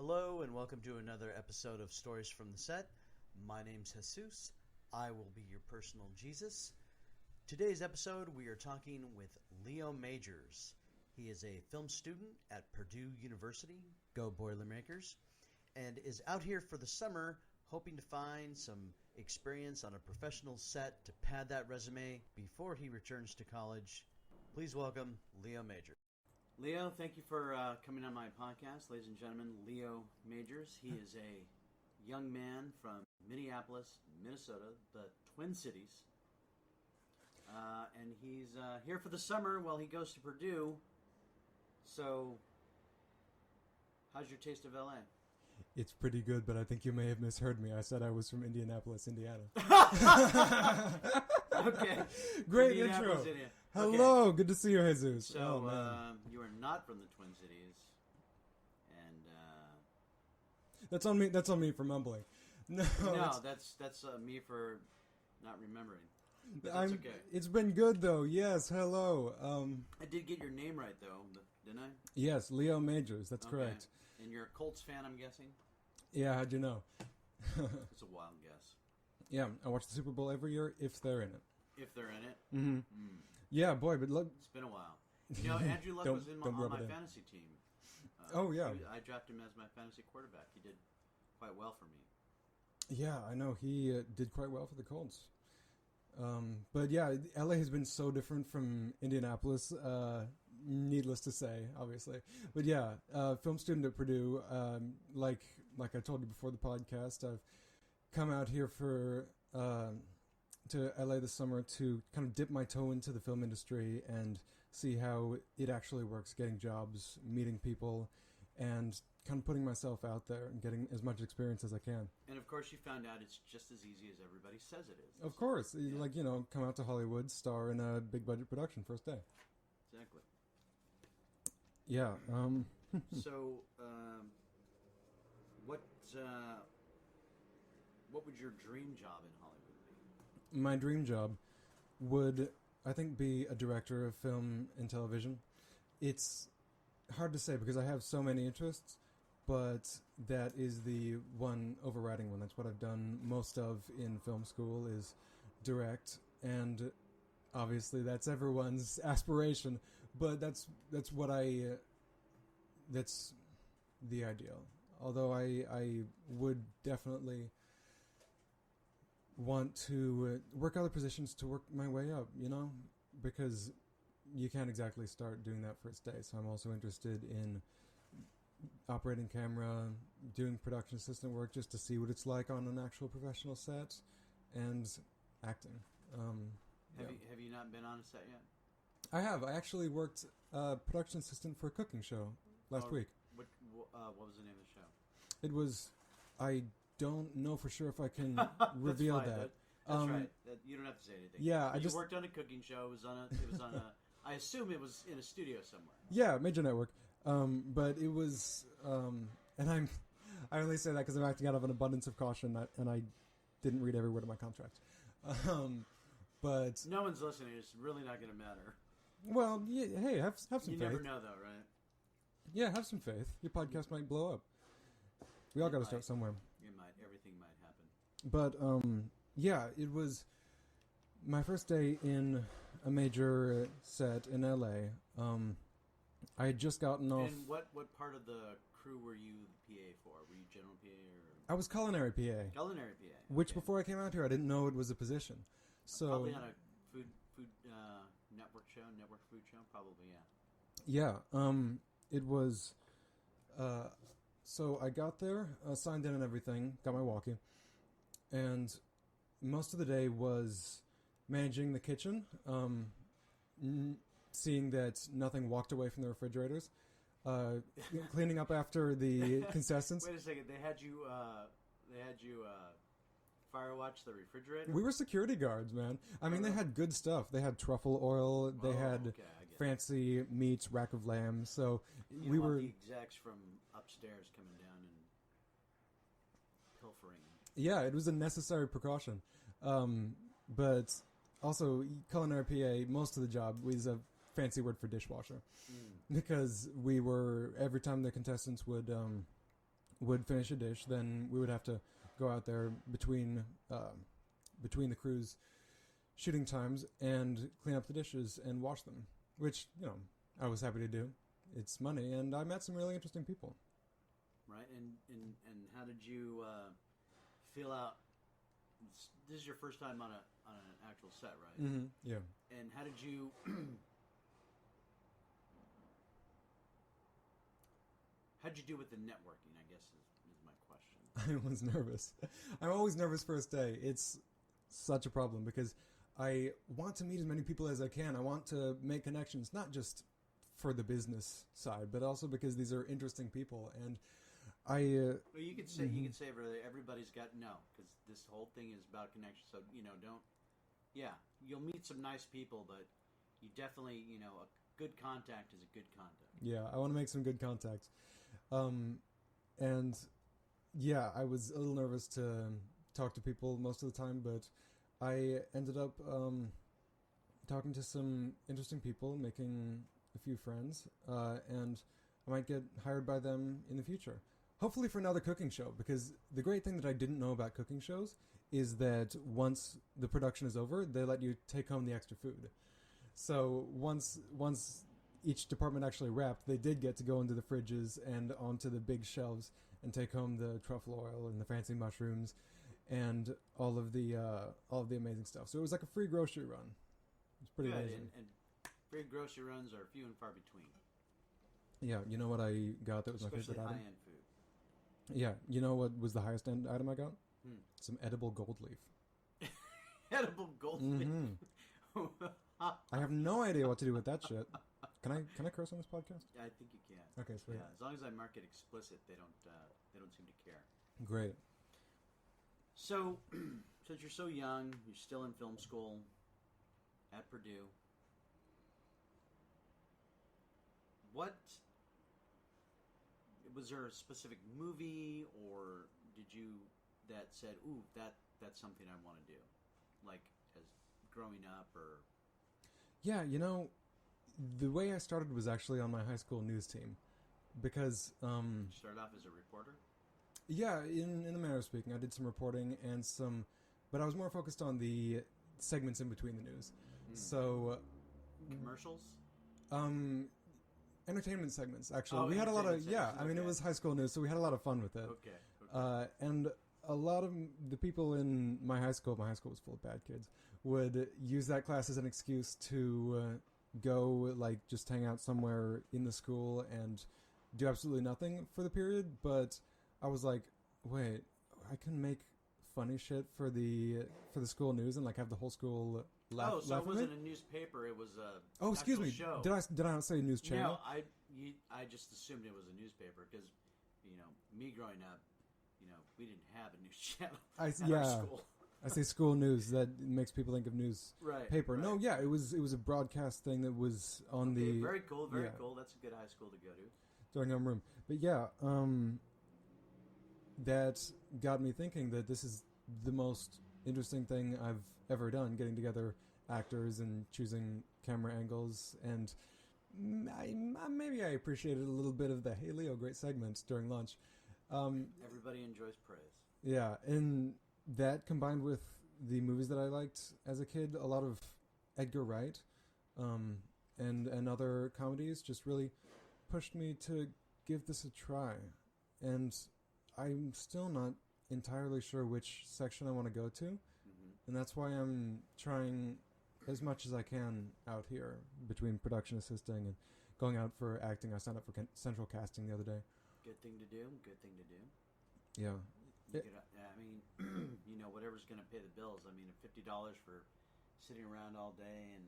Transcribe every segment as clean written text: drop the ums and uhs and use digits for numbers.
Hello and welcome to another episode of Stories from the Set. My name's Jesus. I will be your personal Gezus. Today's episode we are talking with Leo Majors. He is a film student at Purdue University, go Boilermakers, and is out here for the summer hoping to find some experience on a professional set to pad that resume before he returns to college. Please welcome Leo Majors. Leo, thank you for coming on my podcast. Ladies and gentlemen, Leo Majors. He is a young man from Minneapolis, Minnesota, the Twin Cities. And he's here for the summer while he goes to Purdue. So, how's your taste of LA? It's pretty good, but I think you may have misheard me. I said I was from Indianapolis, Indiana. Okay. Great intro. Indiana. Hello, Okay. Good to see you, Jesus. So, you are not from the Twin Cities, and that's on me. That's on me for mumbling. No, that's me for not remembering. But that's okay. It's been good though. Yes, hello. I did get your name right though, didn't I? Yes, Leo Majors. That's okay. correct. And you're a Colts fan, I'm guessing. Yeah, how'd you know? It's a wild guess. Yeah, I watch the Super Bowl every year if they're in it. If they're in it. Mm-hmm. Yeah, boy, but look. It's been a while. You know, Andrew Luck was on my fantasy team. Oh, yeah. I drafted him as my fantasy quarterback. He did quite well for me. Yeah, I know. He did quite well for the Colts. But yeah, LA has been so different from Indianapolis, needless to say, obviously. But yeah, film student at Purdue, like I told you before the podcast, I've come out here to LA this summer to kind of dip my toe into the film industry and see how it actually works, getting jobs, meeting people, and kind of putting myself out there and getting as much experience as I can. And of course you found out it's just as easy as everybody says it is. Of course. Yeah. Like, come out to Hollywood, star in a big budget production first day. Exactly. Yeah. So, what would your dream job in Hollywood be? My dream job would, I think, be a director of film and television. It's hard to say because I have so many interests, but that is the one overriding one. That's what I've done most of in film school is direct, and obviously that's everyone's aspiration, but that's that's the ideal. Although I would definitely want to work other positions to work my way up, because you can't exactly start doing that first day. So I'm also interested in operating camera, doing production assistant work just to see what it's like on an actual professional set, and acting. Have you not been on a set yet? I have. I actually worked production assistant for a cooking show last week. What was the name of the show? It was... I don't know for sure if I can reveal that. That's right. You don't have to say anything. Yeah, you worked on a cooking show. It was on a. I assume it was in a studio somewhere. Yeah, major network. But it was, and I only say that because I'm acting out of an abundance of caution, and I didn't read every word of my contract. But no one's listening. It's really not going to matter. Well, yeah, hey, have some faith. You never know, though, right? Yeah, have some faith. Your podcast might blow up. We all got to start somewhere. It might. Everything might happen. But yeah, it was my first day in a major set in LA. I had just gotten off. And what part of the crew were you the PA for? Were you general PA or? I was culinary PA. Culinary PA. Which before I came out here, I didn't know it was a position. So probably on a food network food show. Probably, yeah. Yeah. It was. So I got there, signed in and everything, got my walkie, and most of the day was managing the kitchen, seeing that nothing walked away from the refrigerators, cleaning up after the contestants. Wait a second, they had you fire watch the refrigerator? We were security guards, man. I mean, they had good stuff. They had truffle oil. They had fancy meats, rack of lamb. So we were the execs from upstairs coming down and pilfering. Yeah, it was a necessary precaution. But also, culinary PA, most of the job was a fancy word for dishwasher. Because we were, every time the contestants would would finish a dish, then we would have to go out there between the crews' shooting times and clean up the dishes and wash them, which, I was happy to do. It's money, and I met some really interesting people. Right, and how did you feel out? This is your first time on an actual set, right? Mm-hmm. Yeah. And how did you? How'd you do with the networking? I guess is my question. I was nervous. I'm always nervous first day. It's such a problem because I want to meet as many people as I can. I want to make connections, not just for the business side, but also because these are interesting people. And well, you could say everybody's got because this whole thing is about connection. So you'll meet some nice people, but you definitely a good contact is a good contact. Yeah, I want to make some good contacts, and yeah, I was a little nervous to talk to people most of the time, but I ended up talking to some interesting people, making a few friends, and I might get hired by them in the future. Hopefully for another cooking show, because the great thing that I didn't know about cooking shows is that once the production is over, they let you take home the extra food. So once each department actually wrapped, they did get to go into the fridges and onto the big shelves and take home the truffle oil and the fancy mushrooms and all of the amazing stuff. So it was like a free grocery run. It's pretty amazing. And free grocery runs are few and far between. Yeah, you know what I got that was my favorite item? High-end food. Yeah, you know what was the highest end item I got? Some edible gold leaf. Edible gold leaf? I have no idea what to do with that shit. Can I curse on this podcast? Yeah, I think you can. Okay, sweet. Yeah, as long as I mark it explicit, they don't seem to care. Great. So, since you're so young, you're still in film school at Purdue. Was there a specific movie, or did you that said, "Ooh, that's something I want to do," like as growing up, or? Yeah, the way I started was actually on my high school news team, because You started off as a reporter. Yeah, in a manner of speaking, I did some reporting and but I was more focused on the segments in between the news. So commercials. Entertainment segments, actually. We had a lot of, it was high school news, so we had a lot of fun with it. Okay. And a lot of the people in my high school was full of bad kids, would use that class as an excuse to go, just hang out somewhere in the school and do absolutely nothing for the period. But I was like, wait, I can make funny shit for the school news and, have the whole school laugh so at it me? wasn't a newspaper, it was a Oh, excuse me. show. Did I not say news channel? No, I just assumed it was a newspaper because, me growing up, we didn't have a news channel at our school. I say school news. That makes people think of newspaper. Right. No, yeah, it was a broadcast thing that was on the... Very cool, very cool. That's a good high school to go to. During homeroom. But yeah, that got me thinking that this is the most interesting thing I've ever done, getting together actors and choosing camera angles, and maybe I appreciated a little bit of the "Hey Leo, great segment" during lunch. Everybody enjoys praise. Yeah, and that combined with the movies that I liked as a kid, a lot of Edgar Wright, and other comedies just really pushed me to give this a try. And I'm still not entirely sure which section I want to go to, and that's why I'm trying as much as I can out here between production assisting and going out for acting. I signed up for central casting the other day. Good thing to do. Yeah. Whatever's going to pay the bills. I mean, $50 for sitting around all day and,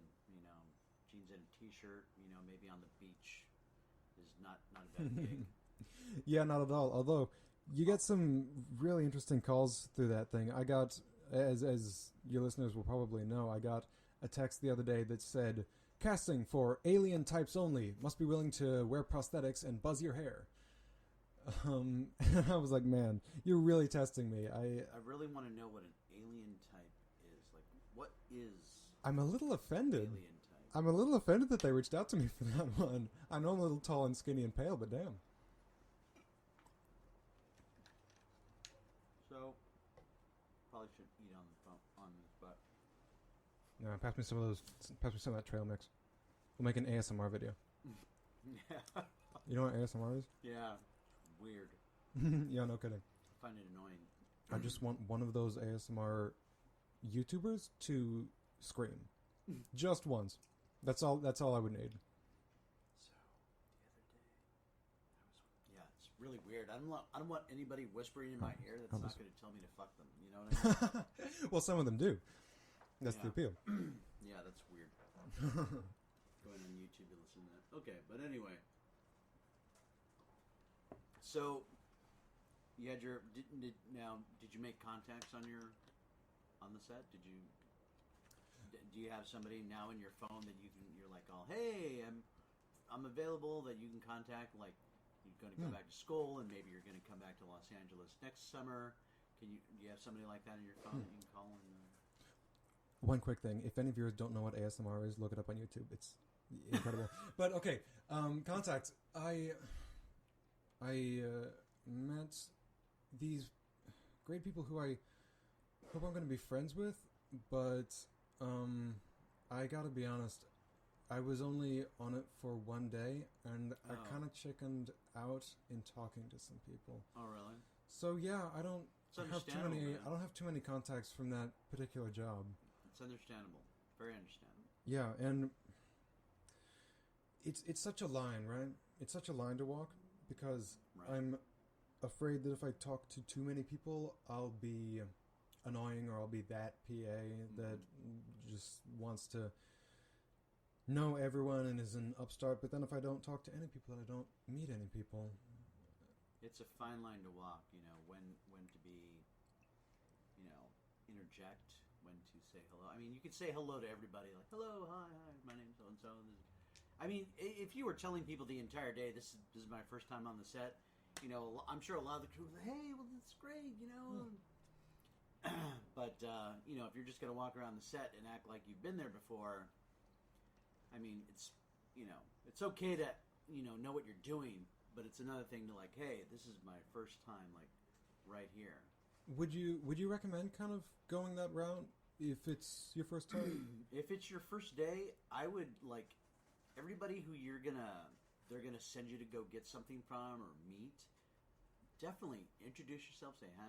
jeans and a t-shirt, maybe on the beach is not a bad gig. Yeah, not at all. Although, you get some really interesting calls through that thing. I got, as your listeners will probably know, I got a text the other day that said, "Casting for alien types only. Must be willing to wear prosthetics and buzz your hair." And I was like, man, you're really testing me. I really want to know what an alien type is. Like, what is I'm a little offended. alien type? I'm a little offended that they reached out to me for that one. I know I'm a little tall and skinny and pale, but damn. So, probably should eat on the phone, on this, but No, pass me some of those. Pass me some of that trail mix. We'll make an ASMR video. yeah, You know what ASMR is? yeah, weird. Yeah, no kidding. I find it annoying. I just want one of those ASMR YouTubers to scream, just once. That's all. That's all I would need. So the other day, yeah, it's really weird. I don't want anybody whispering in my ear that's not going to tell me to fuck them. You know what I mean? Well, some of them do. That's the appeal. Yeah, that's weird. Going on YouTube to listen to that. Okay, but anyway. So, you had your did you make contacts on the set? Do you have somebody now in your phone that you're like, oh, hey, I'm available, that you can contact, like you're going to go back to school and maybe you're going to come back to Los Angeles next summer. Do you have somebody like that in your phone that you can call and One quick thing. If any viewers don't know what ASMR is, look it up on YouTube. It's incredible. But, okay. Contacts. I met these great people who I hope I'm going to be friends with, but I got to be honest. I was only on it for one day, and I kind of chickened out in talking to some people. Oh, really? So, yeah, I don't have too many. Man. I don't have too many contacts from that particular job. It's understandable. Very understandable. Yeah, and it's such a line, right? It's such a line to walk because I'm afraid that if I talk to too many people, I'll be annoying, or I'll be that PA that just wants to know everyone and is an upstart. But then if I don't talk to any people, then I don't meet any people. It's a fine line to walk, when to be, interject, when to say hello. I mean, you could say hello to everybody, like, hello, hi, my name's so-and-so. I mean, if you were telling people the entire day, this is my first time on the set, I'm sure a lot of the crew was like, hey, well, that's great, But, if you're just going to walk around the set and act like you've been there before, I mean, it's okay to, know what you're doing, but it's another thing to, like, hey, this is my first time, like, right here. Would you recommend kind of going that route if it's your first time? If it's your first day, I would, like, everybody who they're gonna send you to go get something from or meet, definitely introduce yourself. Say, hi,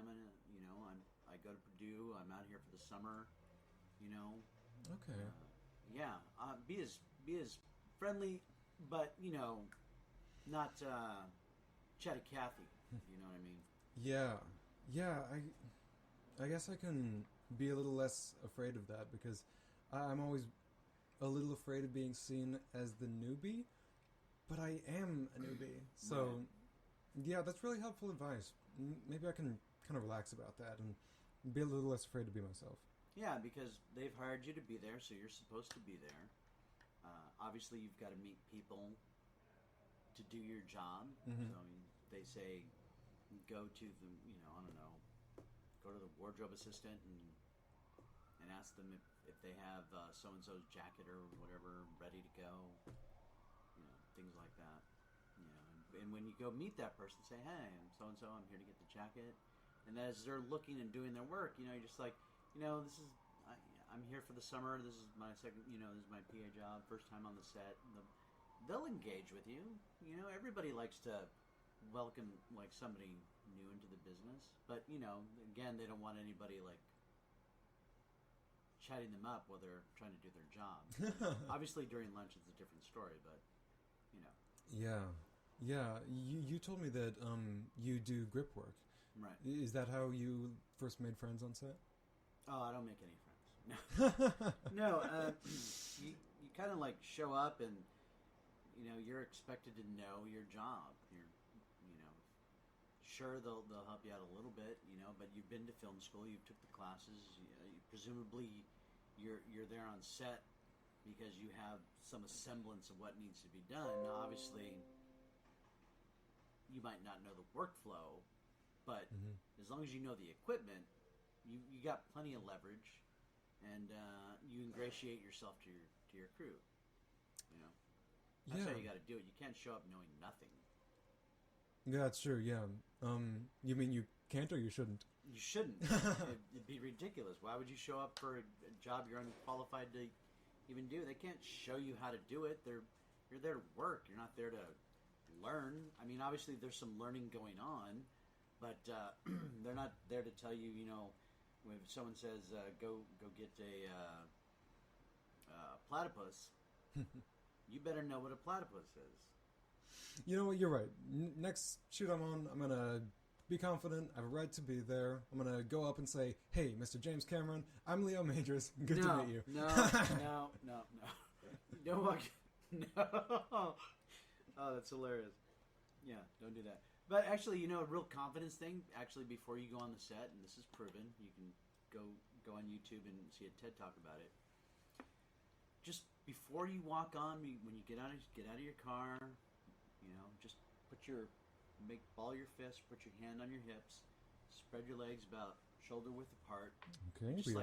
I go to Purdue. I'm out here for the summer. Okay. Yeah. Be as friendly, but not chatty Cathy. You know what I mean? Yeah. I guess I can be a little less afraid of that because I'm always a little afraid of being seen as the newbie, but I am a newbie. So, yeah, that's really helpful advice. Maybe I can kind of relax about that and be a little less afraid to be myself. Yeah, because they've hired you to be there, so you're supposed to be there. Obviously, you've got to meet people to do your job. Mm-hmm. So, I mean, they say go to the, go to the wardrobe assistant and ask them if they have so-and-so's jacket or whatever ready to go. Things like that. And when you go meet that person, say, hey, I'm so-and-so, I'm here to get the jacket. And as they're looking and doing their work, you're just like, I'm here for the summer. This is my second, this is my PA job, first time on the set. They'll engage with you. Everybody likes to welcome, like, somebody new into the business. But, again, they don't want anybody, like, chatting them up while they're trying to do their job. Obviously, during lunch, it's a different story, but, Yeah. You told me that you do grip work. Right. Is that how you first made friends on set? Oh, I don't make any friends. No. You kind of, like, show up and, you're expected to know your job. Sure, they'll help you out a little bit, but you've been to film school, you've took the classes, presumably you're there on set because you have some semblance of what needs to be done. Now, obviously, you might not know the workflow, but as long as you know the equipment, you got plenty of leverage, and you ingratiate yourself to your crew. That's how you got to do it. You can't show up knowing nothing. Yeah, that's true. Yeah. You mean you can't or you shouldn't? You shouldn't. It'd be ridiculous. Why would you show up for a job you're unqualified to even do? They can't show you how to do it. You're there to work. You're not there to learn. I mean, obviously there's some learning going on, but they're not there to tell you, when someone says, go get a platypus, you better know what a platypus is. You know what? You're right. Next shoot I'm on, I'm going to be confident. I have a right to be there. I'm going to go up and say, hey, Mr. James Cameron, I'm Leo Majors. Good to meet you. No. No. Oh, that's hilarious. Yeah, don't do that. But actually, a real confidence thing, actually, before you go on the set, and this is proven, you can go on YouTube and see a TED Talk about it. Just before you walk on, when you get out of your car, just ball your fist, put your hand on your hips, spread your legs about shoulder width apart. Okay. Just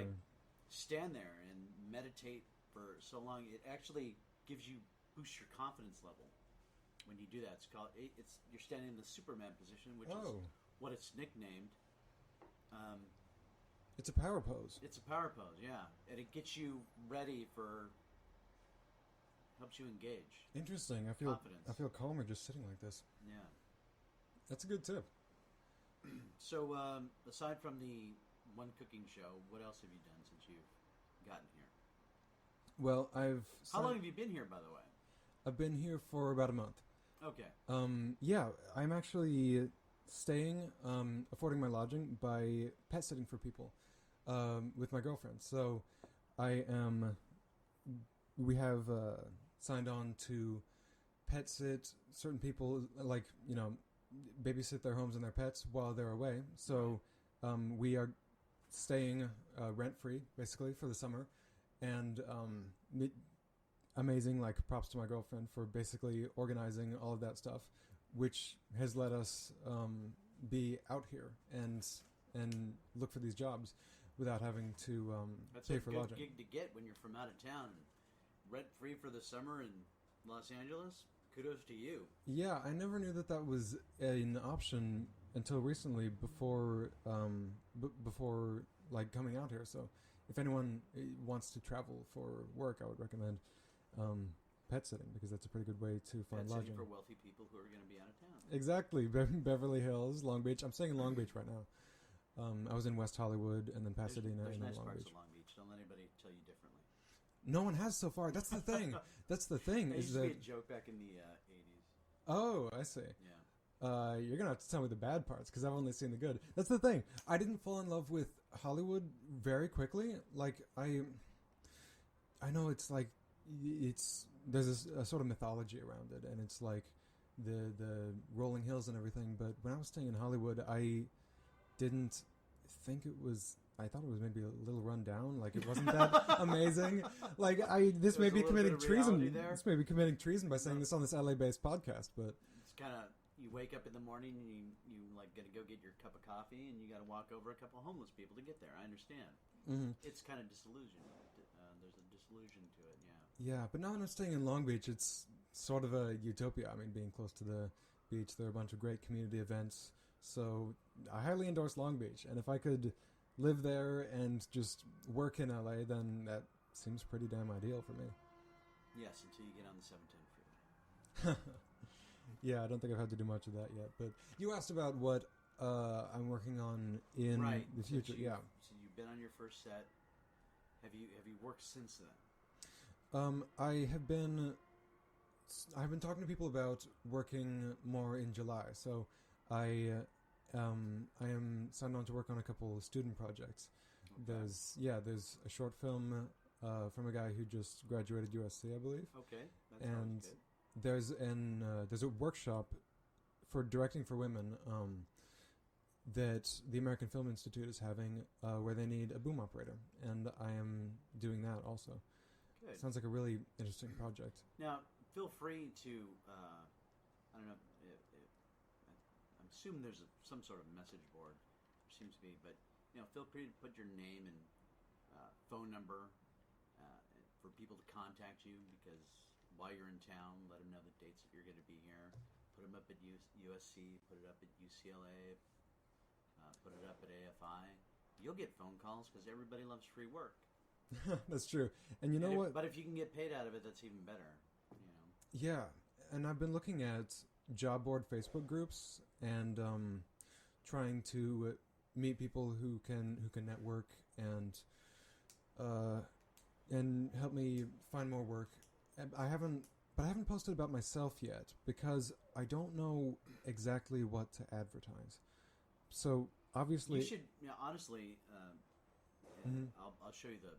stand there and meditate for so long. It actually boosts your confidence level when you do that. You're standing in the Superman position, which is what it's nicknamed. It's a power pose. It's a power pose, yeah, and it gets you ready helps you engage. Interesting. I feel calmer just sitting like this. Yeah. That's a good tip. So, aside from the one cooking show, what else have you done since you've gotten here? Well, How long have you been here, by the way? I've been here for about a month. Okay. Yeah, I'm actually staying, affording my lodging by pet sitting for people, with my girlfriend. So, we have signed on to pet sit certain people, babysit their homes and their pets while they're away. So we are staying rent-free, basically, for the summer. And amazing, props to my girlfriend for basically organizing all of that stuff, which has let us be out here and look for these jobs without having to pay for lodging. That's a good gig to get when you're from out of town. Rent-free for the summer in Los Angeles? Kudos to you. Yeah, I never knew that was an option until recently before coming out here. So if anyone wants to travel for work, I would recommend pet sitting, because that's a pretty good way to find lodging. For wealthy people who are going to be out of town. Exactly. Beverly Hills, Long Beach. I'm staying in Long Beach right now. I was in West Hollywood and then Pasadena and then nice Long parts Beach. Of Long Beach. Don't let anybody tell you differently. No one has so far. That's the thing. That's the thing. That used to be a joke back in the 80s. Oh, I see. Yeah. You're going to have to tell me the bad parts, because I've only seen the good. That's the thing. I didn't fall in love with Hollywood very quickly. I know there's a sort of mythology around it, and it's the rolling hills and everything. But when I was staying in Hollywood, I didn't think it was... I thought it was maybe a little run down. It wasn't that amazing. This may be committing treason. This may be committing treason by saying this on this LA-based podcast, but it's kind of, you wake up in the morning and you got to go get your cup of coffee, and you got to walk over a couple of homeless people to get there. I understand. Mm-hmm. It's kind of disillusion. There's a disillusion to it. Yeah. Yeah, but now that I'm staying in Long Beach, it's sort of a utopia. I mean, being close to the beach, there are a bunch of great community events. So I highly endorse Long Beach, and if I could live there and just work in LA, then that seems pretty damn ideal for me. Yes, until you get on the 710 freeway. Yeah, I don't think I've had to do much of that yet. But you asked about what I'm working on in the future. So you've been on your first set. Have you worked since then? I've been talking to people about working more in July. So I am signed on to work on a couple of student projects. Okay. There's a short film from a guy who just graduated USC, I believe. Okay, that sounds good. There's a workshop for directing for women that the American Film Institute is having where they need a boom operator, and I am doing that also. Good. Sounds like a really interesting project. Now, feel free to, I don't know, I assume there's some sort of message board. There seems to be, but feel free to put your name and phone number for people to contact you, because while you're in town, let them know the dates that you're going to be here. Put them up at USC, put it up at UCLA, put it up at AFI, you'll get phone calls because everybody loves free work. That's true. And you know what? But if you can get paid out of it, that's even better. Yeah, and I've been looking at job board Facebook groups and trying to meet people who can network and help me find more work. I haven't posted about myself yet because I don't know exactly what to advertise. So obviously, you should honestly. I'll show you the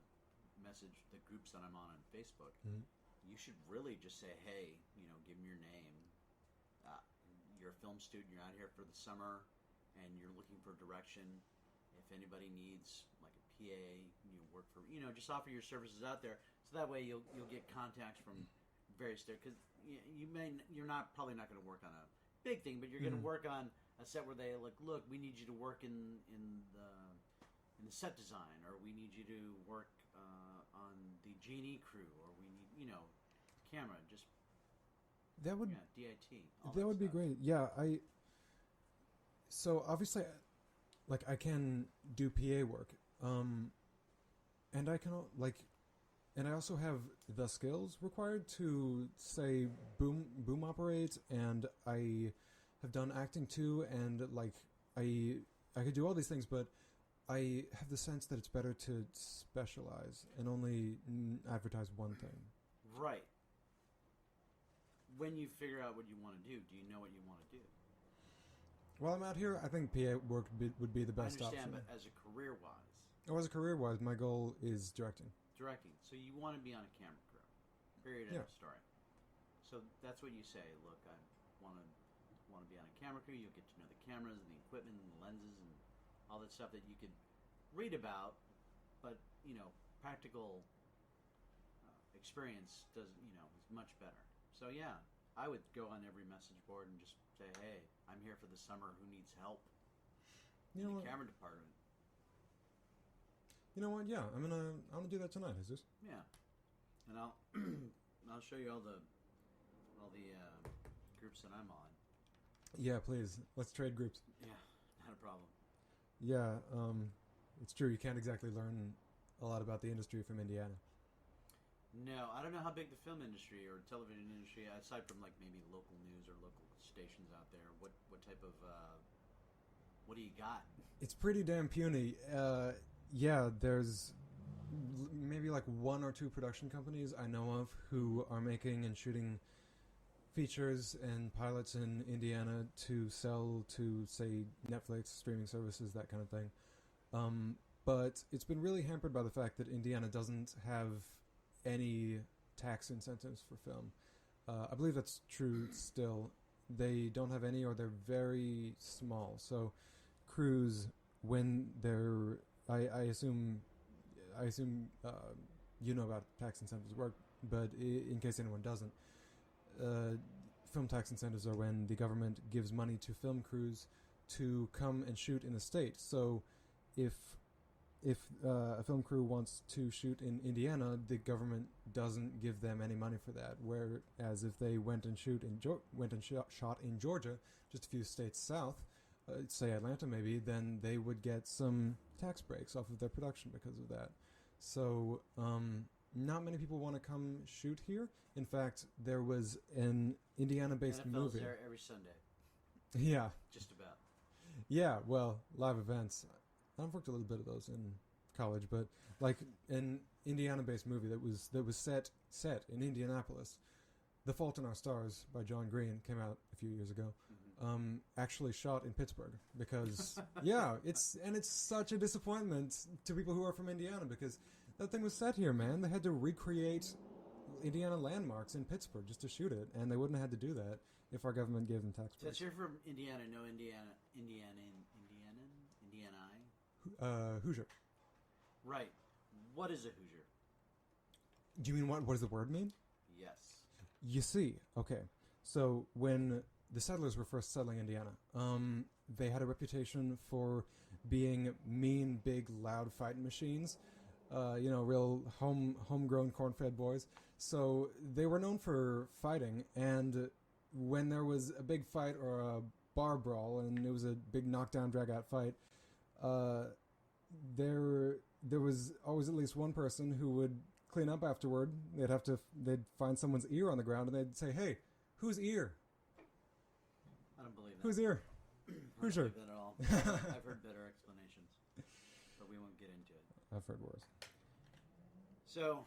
groups that I'm on Facebook. Mm-hmm. You should really just say, hey, give them your name. You're a film student. You're out here for the summer, and you're looking for direction. If anybody needs like a PA, work for just offer your services out there. So that way you'll get contacts from various there because you're probably not going to work on a big thing, but you're going to work on a set where they look, we need you to work in the set design, or we need you to work on the G&E crew, or we need camera. Just that would DIT. That would be great. Yeah, so obviously, I can do PA work, and I can and I also have the skills required to say boom operate, and I have done acting too, and I could do all these things, but I have the sense that it's better to specialize and only advertise one thing. Right. When you figure out what you want to do you know what you want to do? While I'm out here, I think PA work would be the best option. I understand, but as a career-wise. As a career-wise, my goal is directing. So you want to be on a camera crew. Period. End of story. So that's what you say. Look, I want to be on a camera crew. You'll get to know the cameras and the equipment and the lenses and all that stuff that you could read about, but practical experience is much better. So yeah, I would go on every message board and just say, hey, I'm here for the summer. Who needs help? In the camera department. You know what? Yeah, I'm gonna do that tonight, Jesus. Yeah, and I'll show you all the groups that I'm on. Yeah, please. Let's trade groups. Yeah, not a problem. Yeah, it's true. You can't exactly learn a lot about the industry from Indiana. No, I don't know how big the film industry or television industry, aside from maybe local news or local stations out there. What type of what do you got? It's pretty damn puny. Yeah, there's maybe one or two production companies I know of who are making and shooting features and pilots in Indiana to sell to, say, Netflix, streaming services, that kind of thing. But it's been really hampered by the fact that Indiana doesn't have any tax incentives for film. I believe that's true still. They don't have any, or they're very small. So crews, when they're... I assume you know about tax incentives work, but in case anyone doesn't, film tax incentives are when the government gives money to film crews to come and shoot in the state. So if a film crew wants to shoot in Indiana, the government doesn't give them any money for that. Whereas if they went and shot in Georgia, just a few states south, say Atlanta maybe, then they would get some tax breaks off of their production because of that. So not many people want to come shoot here. In fact, there was an Indiana-based movie. NFL's there every Sunday. Yeah. Just about. Yeah, well, live events. I've worked a little bit of those in college, but an Indiana-based movie that was set in Indianapolis. The Fault in Our Stars by John Green came out a few years ago. Mm-hmm. Actually shot in Pittsburgh because it's such a disappointment to people who are from Indiana because that thing was set here, man. They had to recreate Indiana landmarks in Pittsburgh just to shoot it, and they wouldn't have had to do that if our government gave them tax breaks. So you're from Indiana, no Indiana. Hoosier. Right. What is a Hoosier? Do you mean what does the word mean? Yes. You see, okay. So when the settlers were first settling Indiana, they had a reputation for being mean, big, loud fighting machines. Real homegrown corn-fed boys. So they were known for fighting, and when there was a big fight or a bar brawl, and it was a big knockdown, drag-out fight, there was always at least one person who would clean up afterward. They'd find someone's ear on the ground and they'd say, "Hey, whose ear? I don't believe that. Whose ear? Who's I your?" don't believe that at all. I've heard better explanations, but we won't get into it. I've heard worse. So,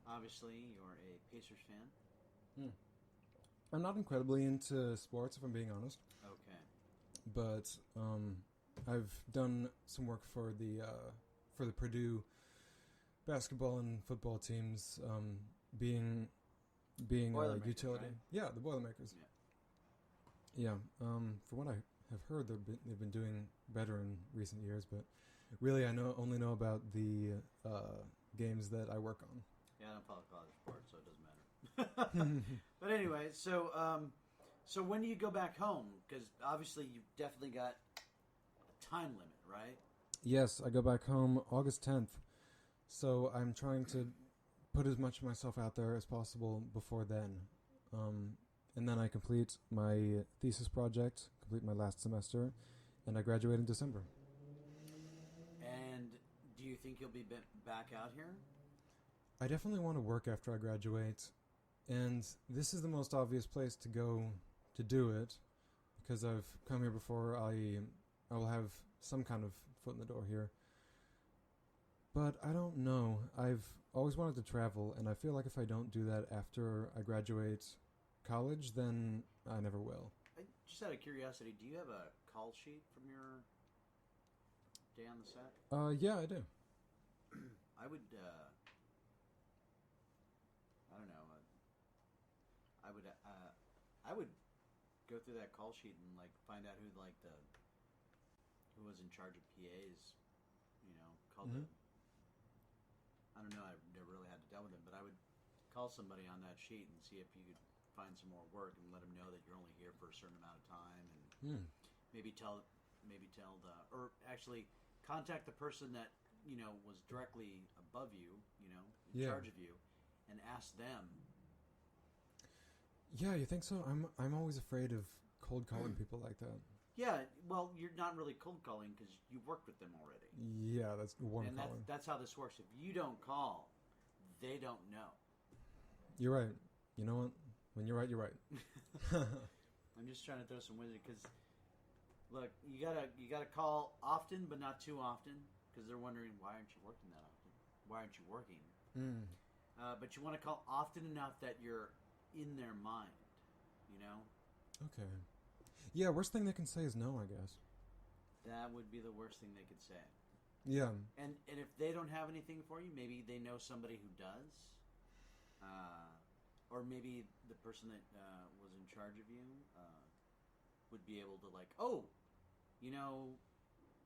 obviously, you're a Pacers fan. I'm not incredibly into sports, if I'm being honest. Okay. But I've done some work for the Purdue basketball and football teams, being a utility. Right? Yeah, the Boilermakers. Yeah. From what I have heard, they've been doing better in recent years, but really I only know about the games that I work on. Yeah, I don't follow college sports, so it doesn't matter. But anyway, so when do you go back home? Because obviously you've definitely got a time limit, right? Yes, I go back home August 10th. So I'm trying to put as much of myself out there as possible before then. And then I complete my thesis project, complete my last semester, and I graduate in December. And do you think you'll be back out here? I definitely want to work after I graduate. And this is the most obvious place to go to do it, because I've come here before. I will have some kind of foot in the door here. But I don't know. I've always wanted to travel, and I feel like if I don't do that after I graduate college, then I never will. Just out of curiosity, do you have a call sheet from your day on the set? Yeah, I do. I would, I don't know. I would go through that call sheet and find out who who was in charge of PAs. Call the. I don't know. I never really had to deal with them, but I would call somebody on that sheet and see if you could find some more work and let them know that you're only here for a certain amount of time, and maybe tell or actually contact the person that was directly above you, in charge of you, and ask them. Yeah, you think so? I'm always afraid of cold calling people like that. Yeah, well, you're not really cold calling because you worked with them already. Yeah, that's warm and calling. That's how this works. If you don't call, they don't know. You're right. You know what? When you're right, you're right. I'm just trying to throw some wisdom because, look, you gotta call often, but not too often, because they're wondering, why aren't you working that often? Why aren't you working? But you want to call often enough that you're in their mind, Okay. Yeah, worst thing they can say is no, I guess. That would be the worst thing they could say. Yeah. And if they don't have anything for you, maybe they know somebody who does. Or maybe the person that was in charge of you would be able to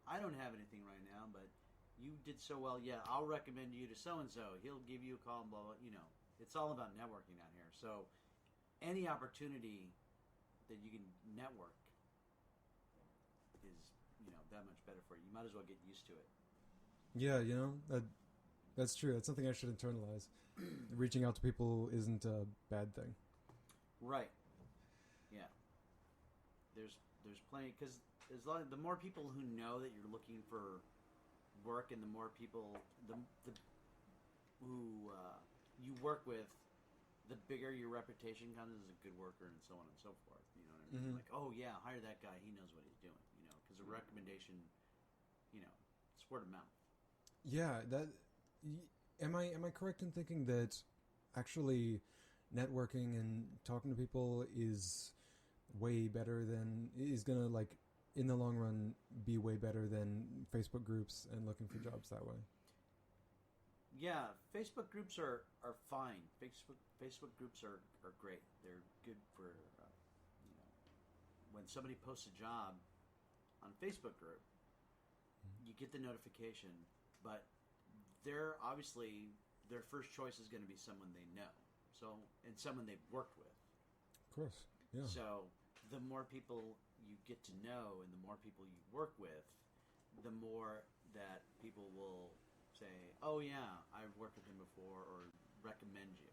I don't have anything right now, but you did so well. Yeah, I'll recommend you to so-and-so. He'll give you a call and blah, blah, It's all about networking out here. So any opportunity that you can network is, that much better for you. You might as well get used to it. Yeah, that's true. That's something I should internalize. Reaching out to people isn't a bad thing. Right. Yeah. There's plenty, because the more people who know that you're looking for work, and the more people who you work with, the bigger your reputation comes as a good worker, and so on and so forth. You know what I mean? Like, oh yeah, hire that guy. He knows what he's doing. Because a recommendation, it's word of mouth. Yeah. Am I correct in thinking that actually networking and talking to people is way better is gonna in the long run be way better than Facebook groups and looking for jobs that way? Yeah, Facebook groups are fine. Facebook groups are great. They're good for when somebody posts a job on Facebook group, you get the notification, but they're obviously their first choice is going to be someone they know, and someone they've worked with. Of course, yeah. So the more people you get to know, and the more people you work with, the more that people will say, "Oh yeah, I've worked with him before," or recommend you.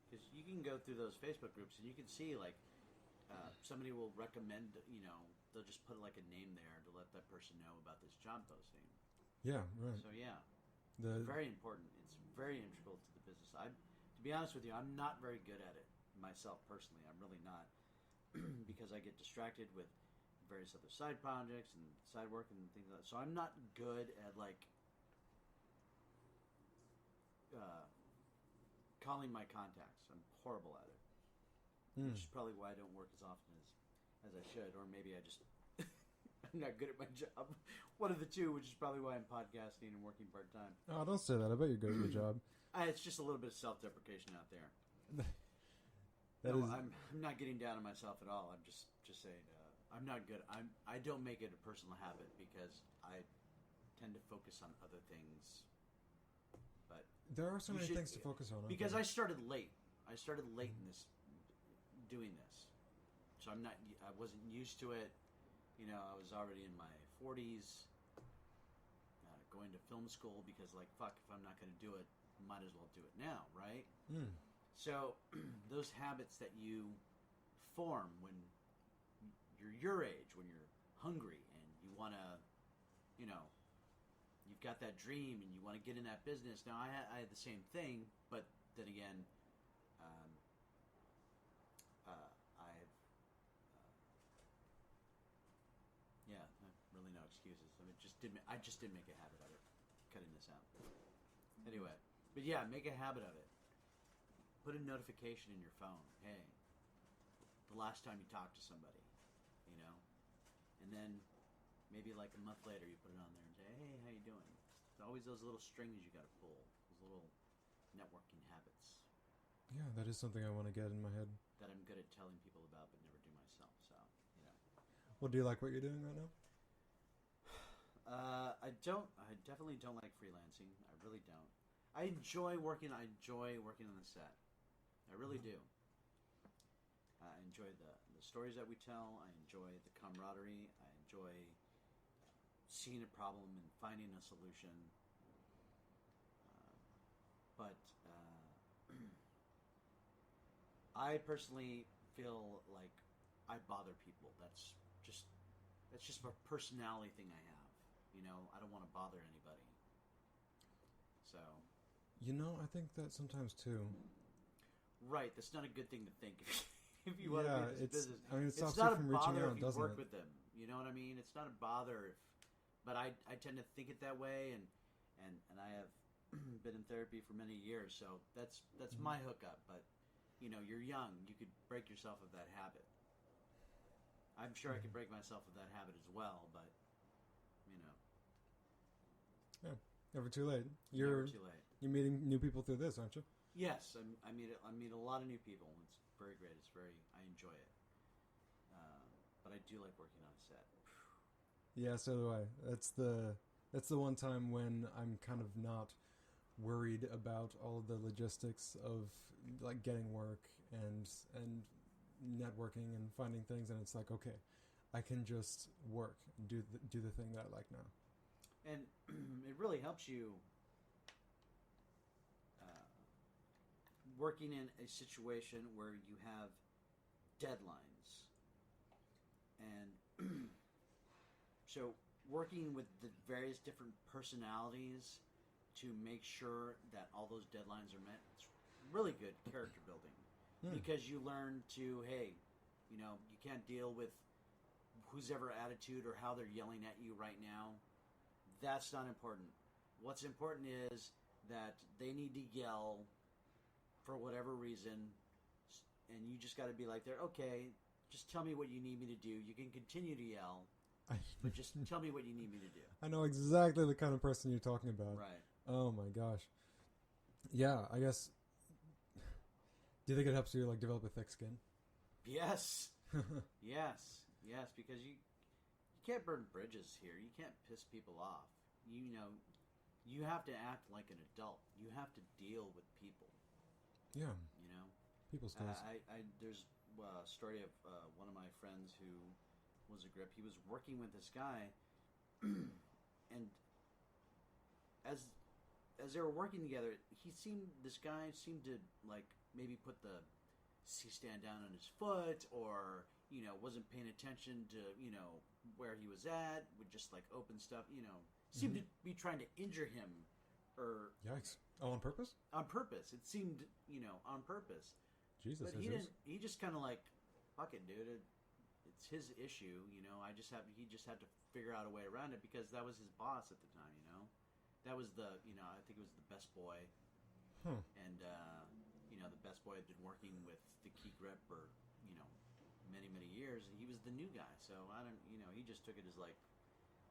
Because you can go through those Facebook groups and you can see somebody will recommend they'll just put like a name there to let that person know about this job posting. Yeah, right. So yeah, very important. It's very integral to the business. To be honest with you, I'm not very good at it myself personally. I'm really not because I get distracted with various other side projects and side work and things like that. So I'm not good at like calling my contacts. I'm horrible at it, which is probably why I don't work as often as I should, or maybe I just I'm not good at my job. One of the two, which is probably why I'm podcasting and working part time. Oh, don't say that. I bet you're good at your job. It's just a little bit of self-deprecation out there. I'm not getting down on myself at all. I'm just saying I'm not good. I don't make it a personal habit because I tend to focus on other things. But there are so many things to focus on. Because I started late. I started late in this, doing this, so I wasn't used to it. You know, I was already in my 40s, going to film school because, like, fuck, if I'm not going to do it, might as well do it now, right? So those habits that you form when you're your age, when you're hungry and you want to, you know, you've got that dream and you want to get in that business. Now, I had the same thing, but then again, really no excuses. I mean, I just didn't make a habit of it. Cutting this out. Anyway, but yeah, make a habit of it. Put a notification in your phone. Hey, the last time you talked to somebody, you know, and then maybe like a month later you put it on there and say, hey, how you doing? It's always those little strings you got to pull. Those little networking habits. Yeah, that is something I want to get in my head. That I'm good at telling people about, but never do myself. So, you know. Well, do you like what you're doing right now? I definitely don't like freelancing. I really don't. I enjoy working on the set. I really do. I enjoy the stories that we tell. I enjoy the camaraderie. I enjoy seeing a problem and finding a solution. But I personally feel like I bother people. That's just a personality thing I have. You know, I don't want to bother anybody. So. You know, I think that sometimes too. Right, that's not a good thing to think if you want to be in this business. I mean, it stops it's not you from a reaching bother out, if you doesn't work it? with them. You know what I mean? It's not a bother but I tend to think it that way, and I have been in therapy for many years, so that's my hookup. But you know, you're young, you could break yourself of that habit. I'm sure I could break myself of that habit as well, but you know. Yeah, never too late. Never too late. You're meeting new people through this, aren't you? Yes, I meet a lot of new people. It's very great. I enjoy it. But I do like working on a set. Yeah, so do I. That's the one time when I'm kind of not worried about all of the logistics of like getting work and networking and finding things, and it's like, okay, I can just work and do the thing that I like now. And it really helps you working in a situation where you have deadlines. And so working with the various different personalities to make sure that all those deadlines are met, it's really good character building. Because you learn to, hey, you know, you can't deal with whose ever attitude or how they're yelling at you right now. That's not important. What's important is that they need to yell for whatever reason, and you just got to be like, there, okay, just tell me what you need me to do. You can continue to yell, but just tell me what you need me to do. I know exactly the kind of person you're talking about. Right. Oh my gosh. Yeah, I guess. Do you think it helps you like develop a thick skin? Yes. yes, because you can't burn bridges here. You can't piss people off. You know, you have to act like an adult. You have to deal with people. Yeah. You know? People skills. There's a story of one of my friends who was a grip. He was working with this guy, and as they were working together, this guy seemed to like maybe put the C-stand down on his foot, or wasn't paying attention to, where he was at, would just, like, open stuff, seemed to be trying to injure him, or... Yikes. Oh, on purpose? On purpose. It seemed, on purpose. Jesus. But he just kind of like, fuck it, dude. It's his issue, he just had to figure out a way around it, because that was his boss at the time, That was the, I think it was the best boy. And, the best boy had been working with the key grip for, many, many years, and he was the new guy. So he just took it as like,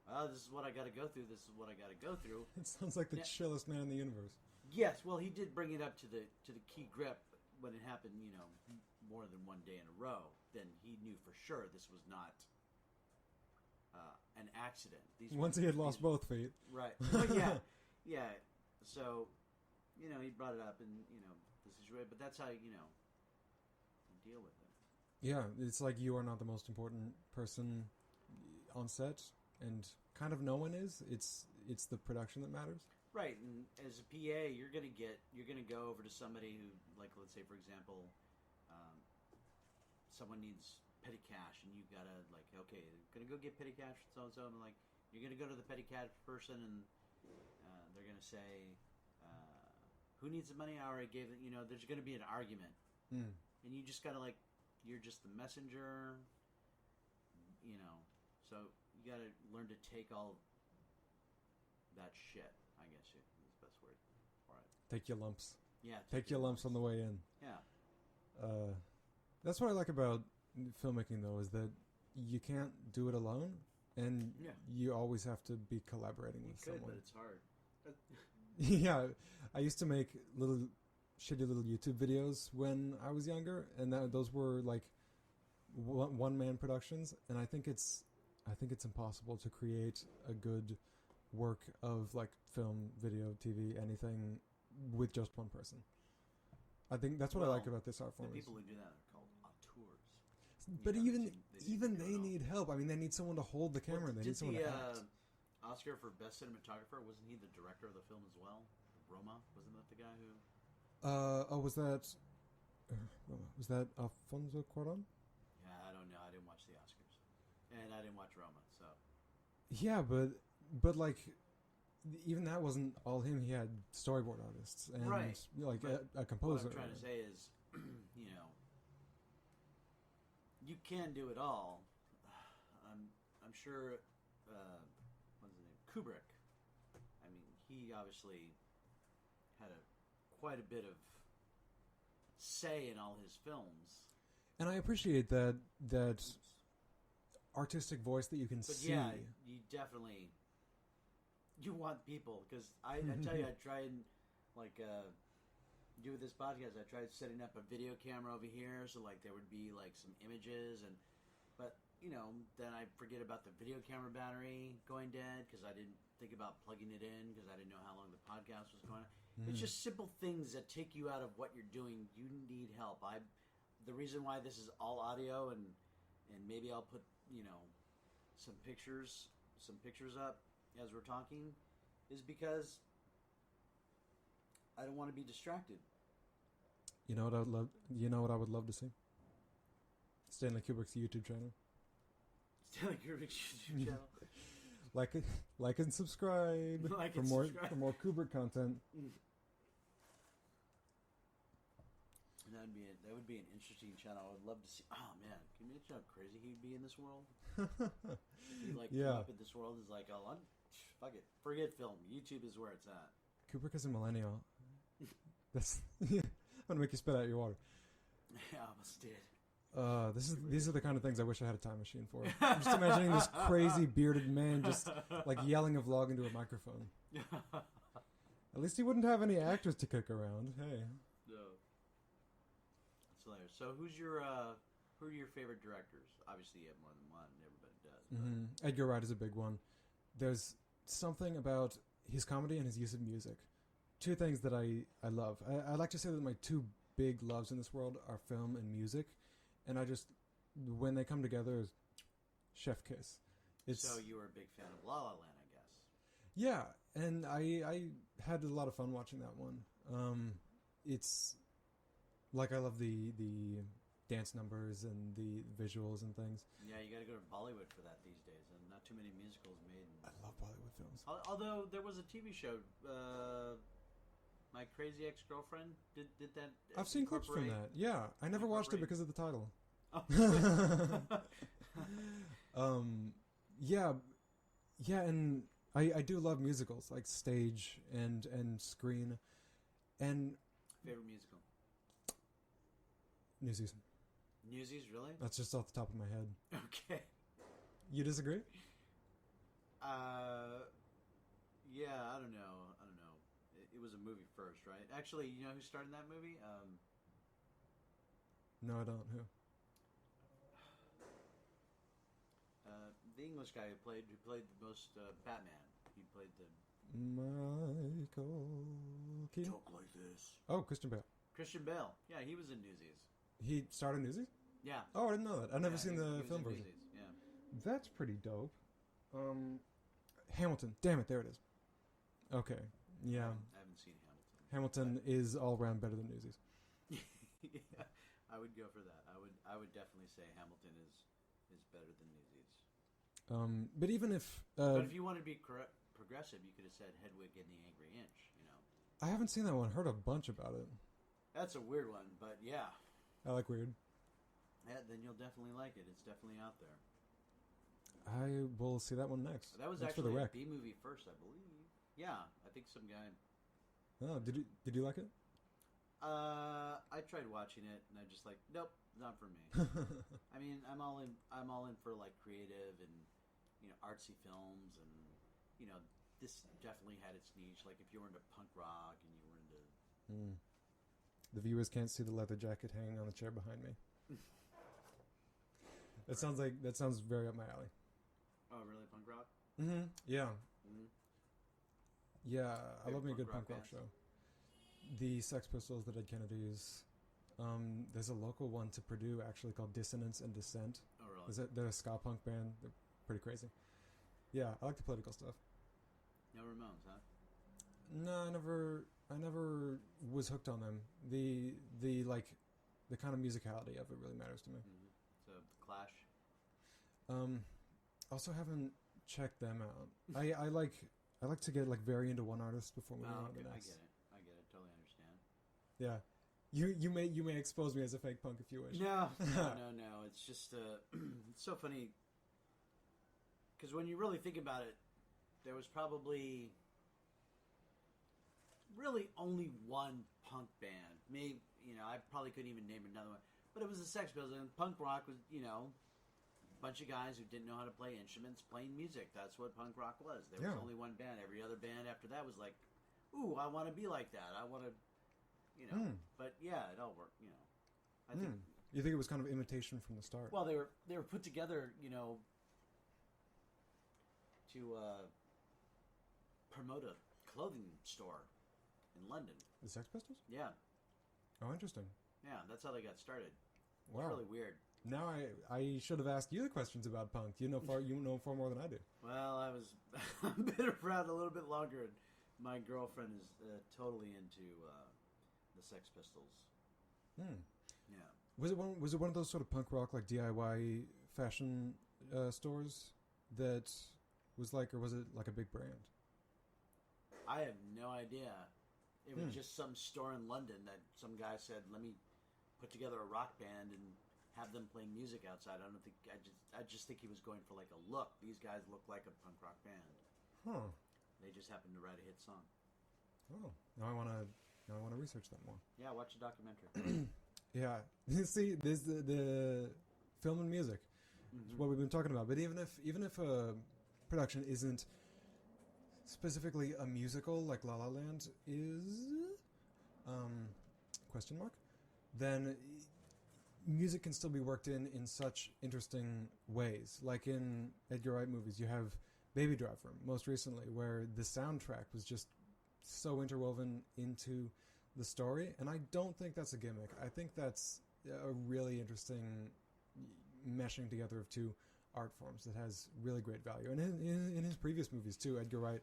oh, this is what I got to go through. This is what I got to go through. It sounds like the chillest man in the universe. Yes, well, he did bring it up to the key grip when it happened, more than one day in a row. Then he knew for sure this was not an accident. Once he had lost both feet. Right. But yeah. So, he brought it up, and, this is right, but that's how, you deal with it. Yeah, it's like you are not the most important person on set, and kind of no one is. It's the production that matters. Right, and as a PA, you're gonna go over to somebody who, like, let's say, for example, someone needs petty cash, and you gotta, like, okay, gonna go get petty cash from so-and-so, and, like, you're gonna go to the petty cash person, and they're gonna say, who needs the money? I already gave it. There's gonna be an argument, and you just gotta, like, you're just the messenger, so you gotta learn to take all that shit, I guess is the best word for it. Take your lumps. Yeah. Take your lumps on the way in. Yeah. That's what I like about filmmaking, though, is that you can't do it alone, and you always have to be collaborating with someone. But it's hard. Yeah, I used to make shitty little YouTube videos when I was younger, and those were like one-man productions, and I think it's impossible to create a good work of, like, film, video, TV, anything with just one person. I think that's what I like about this art form. The people who do that are called auteurs. But even they need help. I mean, they need someone to hold the camera. They need someone to act. Oscar for Best Cinematographer, wasn't he the director of the film as well? Roma, wasn't that the guy who? Was that Alfonso Cuarón? Yeah, I don't know. I didn't watch the Oscars, and I didn't watch Roma, so. Yeah, but like, even that wasn't all him. He had storyboard artists and like a composer. What I'm trying to say is, you can do it all. I'm sure. What's his name? Kubrick. I mean, he obviously had quite a bit of say in all his films. And I appreciate that artistic voice that you can see. Yeah, you definitely want people, because I tell you, I tried do this podcast. I tried setting up a video camera over here, so like there would be like some images, but then I forget about the video camera battery going dead because I didn't think about plugging it in because I didn't know how long the podcast was going on. It's just simple things that take you out of what you're doing. You need help. The reason why this is all audio, and maybe I'll put some pictures up as we're talking, is because I don't want to be distracted. You know what I would love? You know what I would love to see? Stanley Kubrick's YouTube channel. Stanley Kubrick's YouTube channel. Like and subscribe for more Kubrick content. That would be an interesting channel. I would love to see. Oh man, can you imagine how crazy he'd be in this world? He came up in this world is like, oh, fuck it, forget film. YouTube is where it's at. Kubrick is a millennial. That's I'm gonna make you spit out your water. Yeah, I almost did. These are the kind of things I wish I had a time machine for. I'm just imagining this crazy bearded man just like yelling a vlog into a microphone. At least he wouldn't have any actors to kick around. Hey. No. That's hilarious. So who are your favorite directors? Obviously you have more than one, everybody does. Mm-hmm. Edgar Wright is a big one. There's something about his comedy and his use of music. Two things that I love. I like to say that my two big loves in this world are film and music. And I just, when they come together, chef kiss. So you were a big fan of La La Land, I guess. Yeah, and I had a lot of fun watching that one. It's like I love the dance numbers and the visuals and things. Yeah, you got to go to Bollywood for that these days, and not too many musicals made. I love Bollywood films. Although there was a TV show, My Crazy Ex-Girlfriend did that. I've seen clips from that. Yeah, I never watched it because of the title. Oh. Yeah, and I do love musicals, like stage and screen, and Favorite musical? Newsies. Newsies, really? That's just off the top of my head. Okay. You disagree? Yeah, I don't know. It was a movie first, right? Actually, you know who starred in that movie? No, I don't. Who? The English guy who played the most Batman. He played the Michael Keaton. Talk like this. Oh, Christian Bale. Christian Bale. Yeah, he was in Newsies. He starred in Newsies? Yeah. Oh, I didn't know that. I've never seen the he film was in version. Newsies, yeah. That's pretty dope. Hamilton. Damn it, there it is. Okay. Yeah. I haven't seen Hamilton. Hamilton is all around better than Newsies. Yeah, I would go for that. I would definitely say Hamilton is better than Newsies. But even if but if you want to be progressive, you could have said Hedwig and the Angry Inch. You know, I haven't seen that one. Heard a bunch about it. that's a weird one, but yeah, I like weird. then you'll definitely like it. It's definitely out there. I will see that one next. That was Thanks actually for the a rec. B movie first, I believe. Yeah, I think some guy. Oh, did you like it? I tried watching it, and I just like, nope, not for me. I mean, I'm all in for like creative and artsy films, and this definitely had its niche. Like if you were into punk rock and you were into. The viewers can't see the leather jacket hanging on the chair behind me. That sounds very up my alley. Oh, really, punk rock? Mm-hmm. Yeah. Mm-hmm. Yeah, I love me a Favorite good punk punk rock rock show. The Sex Pistols, the Dead Kennedys. There's a local one to Purdue actually called Dissonance and Dissent. Oh, really? They're a ska punk band. They're pretty crazy. Yeah, I like the political stuff. No Ramones, huh? No, I never was hooked on them. The kind of musicality of it really matters to me. Mm-hmm. So the Clash. Also haven't checked them out. I like to get like very into one artist before moving on to the next. I get it. Totally understand. Yeah, you may expose me as a fake punk if you wish. No. It's just it's so funny because when you really think about it, there was probably really only one punk band. Maybe I probably couldn't even name another one, but it was the Sex Pistols. And punk rock was a bunch of guys who didn't know how to play instruments playing music. That's what punk rock was. There was only one band. Every other band after that was like, ooh, I want to be like that. I want to. But yeah, it all worked. I think. You think it was kind of imitation from the start? Well, they were put together, to promote a clothing store in London. The Sex Pistols? Yeah, Oh, interesting. yeah, that's how they got started. Wow. It's really weird. Now I should have asked you the questions about punk. You know far more than I do. Well, I've been around a little bit longer, and my girlfriend is totally into the Sex Pistols. Yeah. Was it one of those sort of punk rock like DIY fashion stores that was like, or was it like a big brand? I have no idea. It was just some store in London that some guy said, "Let me put together a rock band and have them playing music outside." I just think he was going for like a look. These guys look like a punk rock band. Huh. They just happened to write a hit song. Oh, now I want to research that more. Yeah, watch the documentary. Yeah, see, there's the film and music. It's what we've been talking about. But even if a production isn't specifically a musical like La La Land is, question mark, then music can still be worked in such interesting ways. Like in Edgar Wright movies, you have Baby Driver, most recently, where the soundtrack was just so interwoven into the story, and I don't think that's a gimmick. I think that's a really interesting meshing together of two art forms that has really great value. And in his previous movies too, Edgar Wright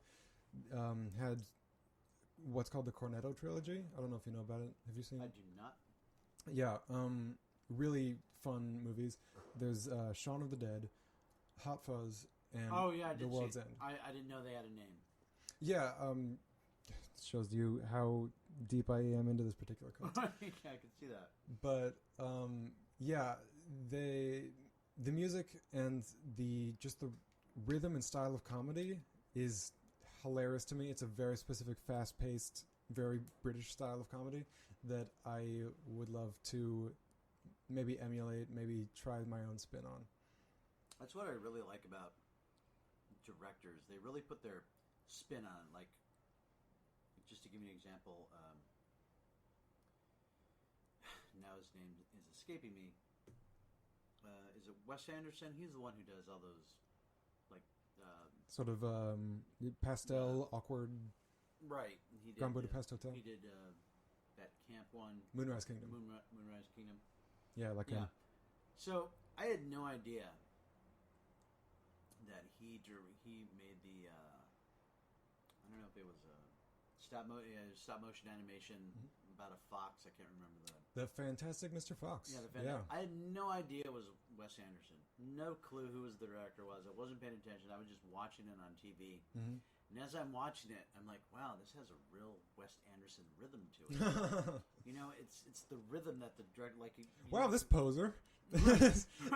had what's called the Cornetto trilogy. I don't know if you know about it. Have you seen it? I do not. Yeah, really fun movies. There's Shaun of the Dead, Hot Fuzz, and The World's End. I didn't know they had a name. Yeah, shows you how deep I am into this particular content. Yeah, I can see that. But yeah, the music and the rhythm and style of comedy is hilarious to me. It's a very specific, fast-paced, very British style of comedy that I would love to maybe emulate, maybe try my own spin on. That's what I really like about directors. They really put their spin on it. Like, just to give you an example, now his name is escaping me. Is it Wes Anderson? He's the one who does all those, like, sort of pastel, awkward. Right. He did Grand Budapest Hotel. He did that camp one. Moonrise Kingdom. Moonrise Kingdom. Yeah, like him. So I had no idea that he made the I don't know if it was a stop motion animation about a fox. I can't remember the Fantastic Mr. Fox. Yeah, I had no idea it was Wes Anderson. No clue who the director was. I wasn't paying attention. I was just watching it on TV. Mm-hmm. And as I'm watching it, I'm like, wow, this has a real Wes Anderson rhythm to it. You know, it's the rhythm that the director, like... Wow, this poser. Right.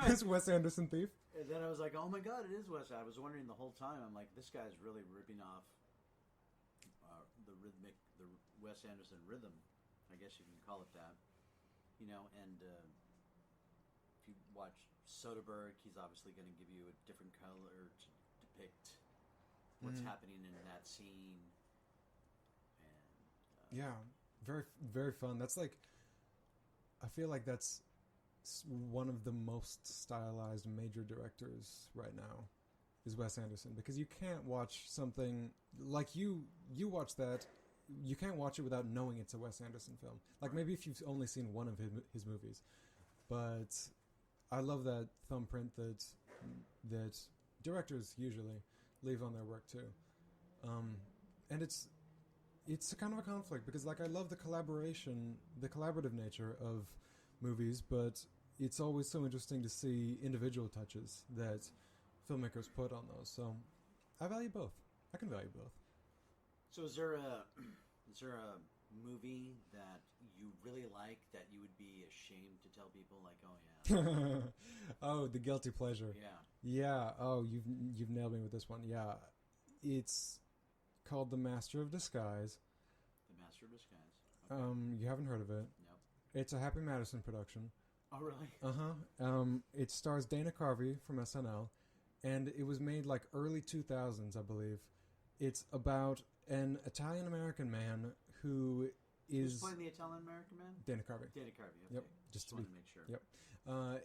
This Wes Anderson thief. And then I was like, oh my God, it is Wes. I was wondering the whole time. I'm like, this guy's really ripping off the Wes Anderson rhythm. I guess you can call it that. You know, and if you watch Soderbergh, he's obviously going to give you a different color to depict what's happening in that scene. And yeah, very, very fun. That's like, I feel like that's one of the most stylized major directors right now is Wes Anderson, because you can't watch something like you watch that. You can't watch it without knowing it's a Wes Anderson film. Like, maybe if you've only seen one of his movies. But I love that thumbprint that directors usually leave on their work too. And it's kind of a conflict, because like I love the collaborative nature of movies, but it's always so interesting to see individual touches that filmmakers put on those. So I value both. I can value both. So is there a movie that you really like that you would be ashamed to tell people, like, oh yeah? Oh, the guilty pleasure. Yeah. Oh, you've nailed me with this one. Yeah. It's called The Master of Disguise. The Master of Disguise. Okay. You haven't heard of it? Nope. It's a Happy Madison production. Oh, really? Uh-huh. It stars Dana Carvey from SNL, and it was made like early 2000s, I believe. It's about an Italian-American man who is... Who's playing the Italian-American man? Dana Carvey. Dana Carvey, okay. Yep. Just wanted to make sure. Yep.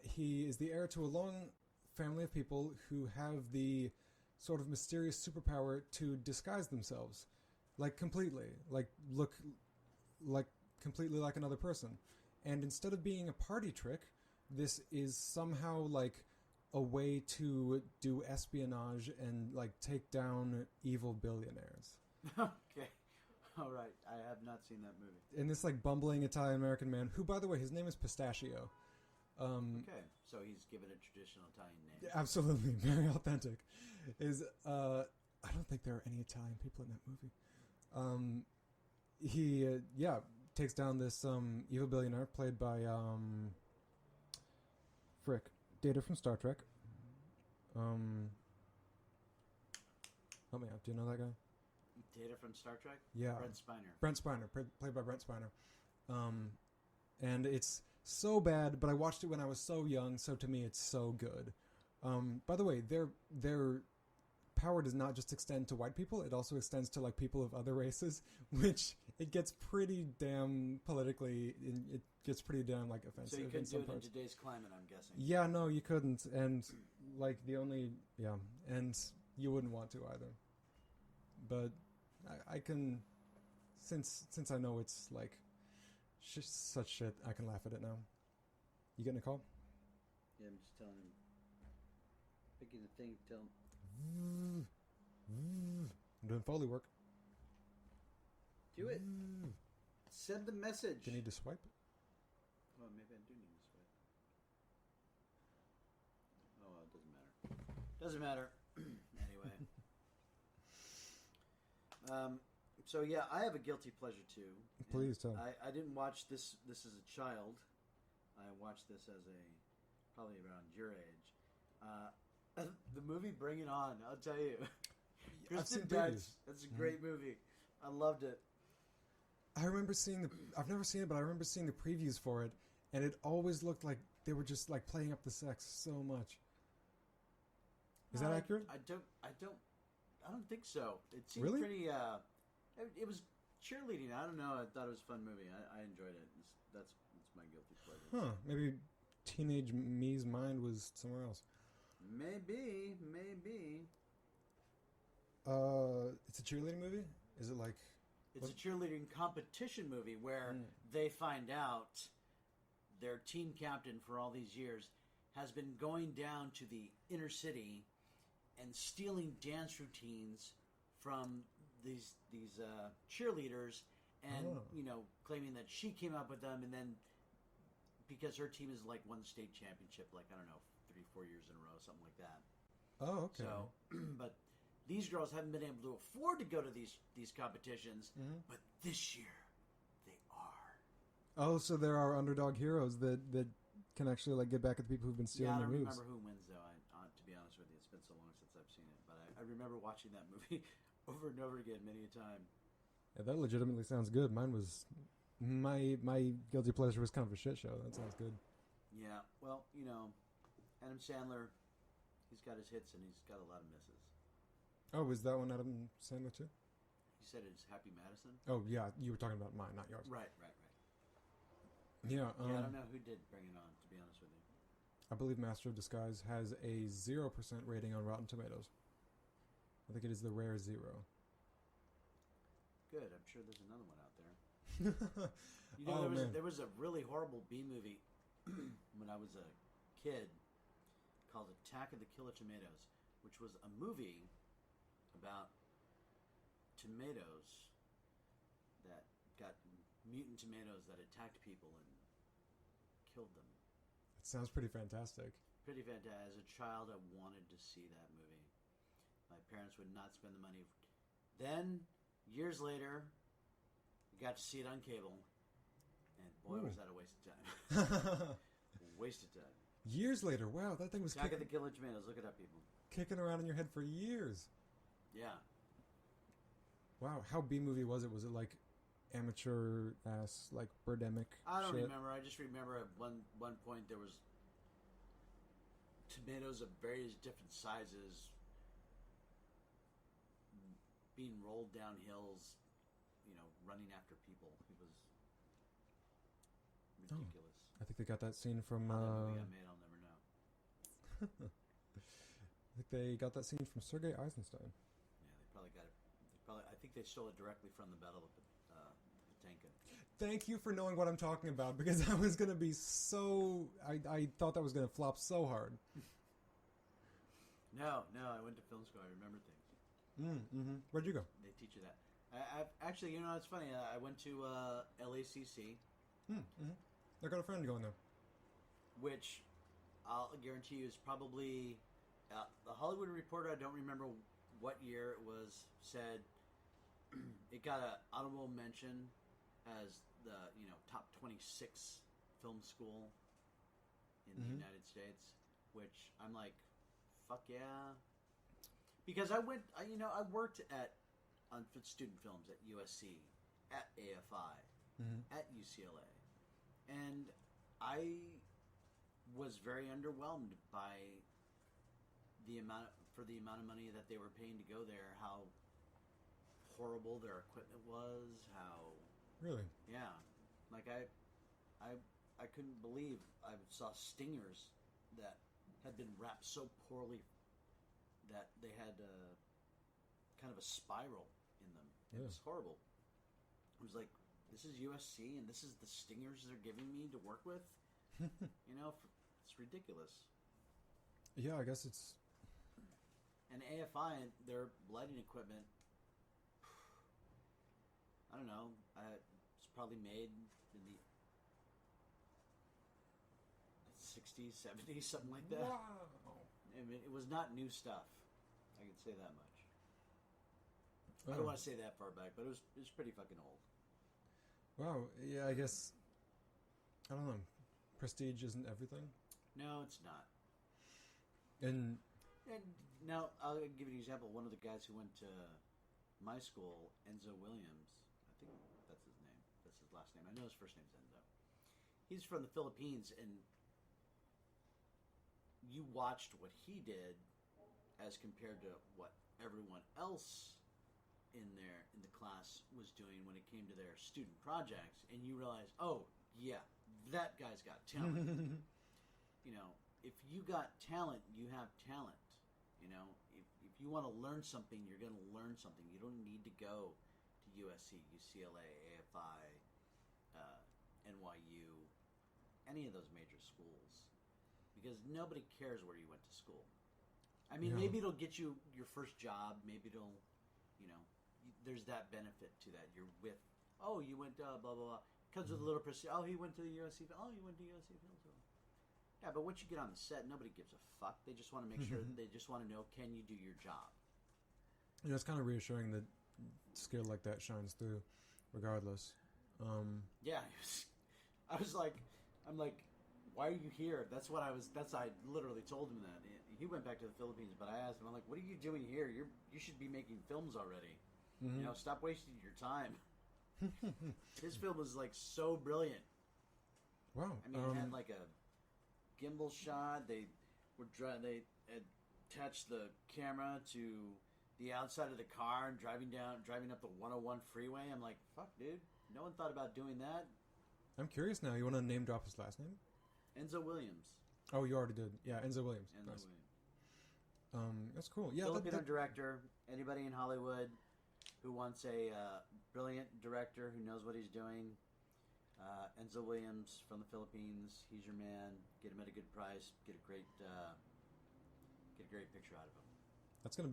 He is the heir to a long family of people who have the sort of mysterious superpower to disguise themselves. Like, completely. Like, look like completely like another person. And instead of being a party trick, this is somehow like a way to do espionage and like take down evil billionaires. Okay. All right. I have not seen that movie. And this like bumbling Italian-American man, who, by the way, his name is Pistachio. Okay. So he's given a traditional Italian name. Absolutely. Very authentic. I don't think there are any Italian people in that movie. He takes down this evil billionaire played by Data from Star Trek. Help me out. Do you know that guy? Data from Star Trek? Yeah. Brent Spiner, played by Brent Spiner. And it's so bad, but I watched it when I was so young, so to me it's so good. By the way, their power does not just extend to white people, it also extends to like people of other races, which it gets pretty damn politically, it gets pretty damn like offensive. So you couldn't do it in today's climate, I'm guessing. Yeah, no, you couldn't. And like and you wouldn't want to either. But I can, since I know it's like such shit, I can laugh at it now. You getting a call? Yeah, I'm just telling him. Picking the thing, tell him. I'm doing Foley work. Do it. Send the message. Do you need to swipe? Oh, maybe I do need to swipe. Doesn't matter. Anyway. So yeah, I have a guilty pleasure too. Please tell. I didn't watch this as a child. I watched this as probably around your age. The movie Bring It On, I'll tell you. I've seen Kristen previews. Dunst. That's a great movie. I loved it. I remember seeing I've never seen it, but I remember seeing the previews for it, and it always looked like they were just like playing up the sex so much. Is that accurate? I don't think so. It seemed Really? pretty. It was cheerleading. I don't know. I thought it was a fun movie. I enjoyed it. That's my guilty pleasure. Huh? Maybe teenage me's mind was somewhere else. Maybe. It's a cheerleading movie. Is it like? It's a cheerleading competition movie where they find out their team captain for all these years has been going down to the inner city and stealing dance routines from these cheerleaders, and claiming that she came up with them, and then because her team has like won the state championship, like I don't know, 3-4 years in a row, something like that. Oh, okay. So, but these girls haven't been able to afford to go to these competitions, but this year they are. Oh, so there are underdog heroes that can actually like get back at the people who've been stealing I their don't moves. remember who wins though. To be honest with you, it's been so long since I've seen it, but I remember watching that movie over and over again many a time. Yeah, that legitimately sounds good. Mine was my guilty pleasure was kind of a shit show. That sounds good. Yeah, well, Adam Sandler, he's got his hits and he's got a lot of misses. Oh, was that one Adam Sandler too? You said it's Happy Madison? Oh, yeah. You were talking about mine, not yours. Right. Yeah. I don't know who did Bring It On, to be honest with you. I believe Master of Disguise has a 0% rating on Rotten Tomatoes. I think it is the rare 0. Good. I'm sure there's another one out there. There was a really horrible B movie when I was a kid called Attack of the Killer Tomatoes, which was a movie about tomatoes that got mutant tomatoes that attacked people and killed them. It sounds pretty fantastic. Pretty fantastic. As a child, I wanted to see that movie. My parents would not spend the money. Then, years later, I got to see it on cable, and boy, was that a waste of time. Waste of time. Years later, wow, that thing was Attack of the Killer Tomatoes. Look it up, people. Kicking around in your head for years. Yeah. Wow, how B-movie was it? Was it like amateur-ass, like Birdemic I don't shit? remember. I just remember at one point there was tomatoes of various different sizes being rolled down hills, running after people. It was ridiculous. I think they got that scene from... How that movie got made, I'll never know. I think they got that scene from Sergei Eisenstein. Yeah, they probably got it. I think they stole it directly from the Battle of Potemkin. Thank you for knowing what I'm talking about, because I was going to be so... I thought that was going to flop so hard. No, I went to film school. I remember things. Where'd you go? They teach you that. I've actually, it's funny. I went to LACC. I got a friend going there. Which I'll guarantee you is probably the Hollywood Reporter. I don't remember what year it was. Said it got an honorable mention as the top 26 film school in the United States. Which I'm like, fuck yeah, because I went. I worked on student films at USC, at AFI, at UCLA, and I was very underwhelmed by the amount of money that they were paying to go there. How horrible their equipment was. How Really? yeah, like I couldn't believe I saw stingers that had been wrapped so poorly that they had kind of a spiral in them. It was horrible. It was like, this is USC and this is the stingers they're giving me to work with. It's ridiculous. Yeah, I guess it's... And AFI, their lighting equipment, I don't know, it's probably made in the 60s, 70s, something like that. Wow. I mean, it was not new stuff. I can say that much. Oh. I don't want to say that far back, but it was pretty fucking old. Wow. Yeah, I guess. I don't know. Prestige isn't everything. No, it's not. And now I'll give you an example. One of the guys who went to my school, Enzo Williams, I think that's his name. That's his last name. I know his first name's Enzo. He's from the Philippines, and you watched what he did as compared to what everyone else in the class was doing when it came to their student projects, and you realize, oh yeah, that guy's got talent. You know, if you got talent, you have talent. You know, if you want to learn something, you're going to learn something. You don't need to go to USC, UCLA, AFI, NYU, any of those major schools, because nobody cares where you went to school. I mean, maybe it'll get you your first job. Maybe it'll, you know, there's that benefit to that. You're with, oh, you went blah, blah, blah. Comes with a little prestige. Oh, he went to the USC. Oh, you went to USC. Yeah, but once you get on the set, nobody gives a fuck. They just want to make sure, they just want to know, can you do your job? You know, it's kind of reassuring that skill like that shines through regardless. Yeah, I'm like, why are you here? I literally told him that. He went back to the Philippines, but I asked him, I'm like, what are you doing here? You should be making films already. Mm-hmm. You know, stop wasting your time. His film was like so brilliant. Wow. I mean, it had like a gimbal shot. They attached the camera to the outside of the car and driving up the 101 freeway. I'm like, fuck, dude. No one thought about doing that. I'm curious now. You want to name drop his last name? Enzo Williams. Oh, you already did. Yeah, Enzo Williams. Enzo Nice. Williams. That's cool. Yeah, Filipino director. Anybody in Hollywood who wants a brilliant director who knows what he's doing, Enzo Williams from the Philippines. He's your man. Get him at a good price. Get a great picture out of him. That's gonna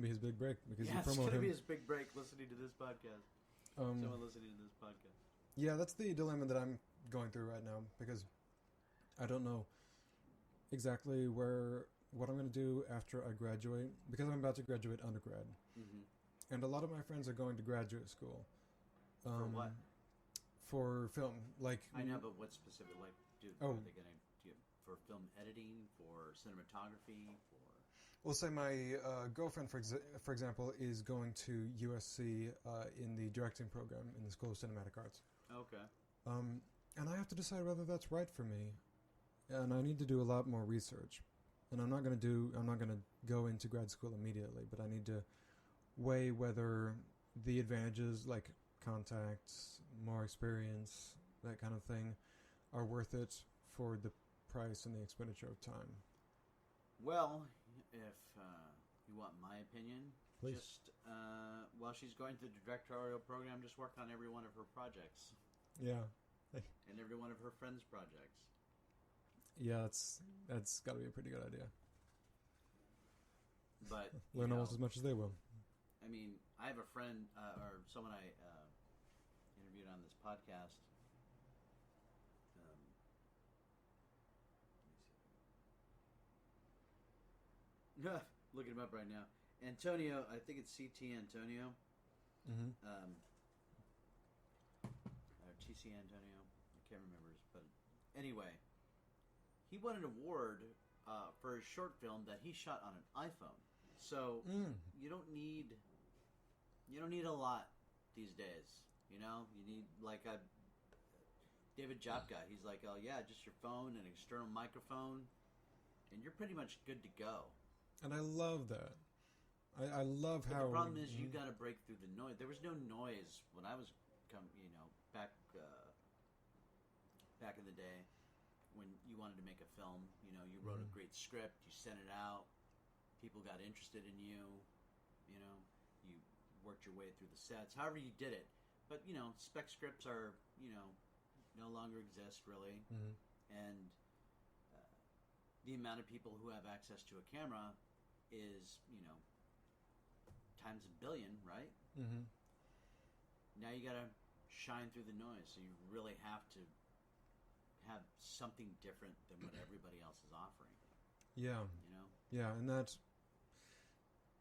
be his big break because you it's promote gonna him. be his big break. Listening to this podcast. Someone listening to this podcast. Yeah, that's the dilemma that I'm going through right now because I don't know exactly what I'm going to do after I graduate because I'm about to graduate undergrad, and a lot of my friends are going to graduate school. For what? For film, like I know, but what specific? Like, are they going to for film editing, for cinematography, for? We'll say my girlfriend, for example, is going to USC in the directing program in the School of Cinematic Arts. Okay. And I have to decide whether that's right for me, and I need to do a lot more research. And I'm not going to go into grad school immediately, but I need to weigh whether the advantages like contacts, more experience, that kind of thing, are worth it for the price and the expenditure of time. Well, if you want my opinion, please. Just while she's going through the directorial program, just work on every one of her projects. Yeah. And every one of her friends' projects. Yeah, that's got to be a pretty good idea. But learn almost as much as they will. I mean, I have a friend or someone I interviewed on this podcast. Looking him up right now. Antonio, I think it's CT Antonio. Or TC Antonio. I can't remember. But anyway, he won an award for his short film that he shot on an iPhone. So you don't need a lot these days. You know, you need like a David Jopka. He's like, oh yeah, just your phone and external microphone, and you're pretty much good to go. And I love that. I love how. The problem is you got to break through the noise. There was no noise when I was back in the day when you wanted to make a film. You know, you wrote a great script, you sent it out, people got interested in you. You know, you worked your way through the sets, however you did it. But you know, spec scripts are no longer exist really, and the amount of people who have access to a camera is times a billion, right? Now you gotta shine through the noise, so you really have to have something different than what everybody else is offering. Yeah. You know? Yeah, and that...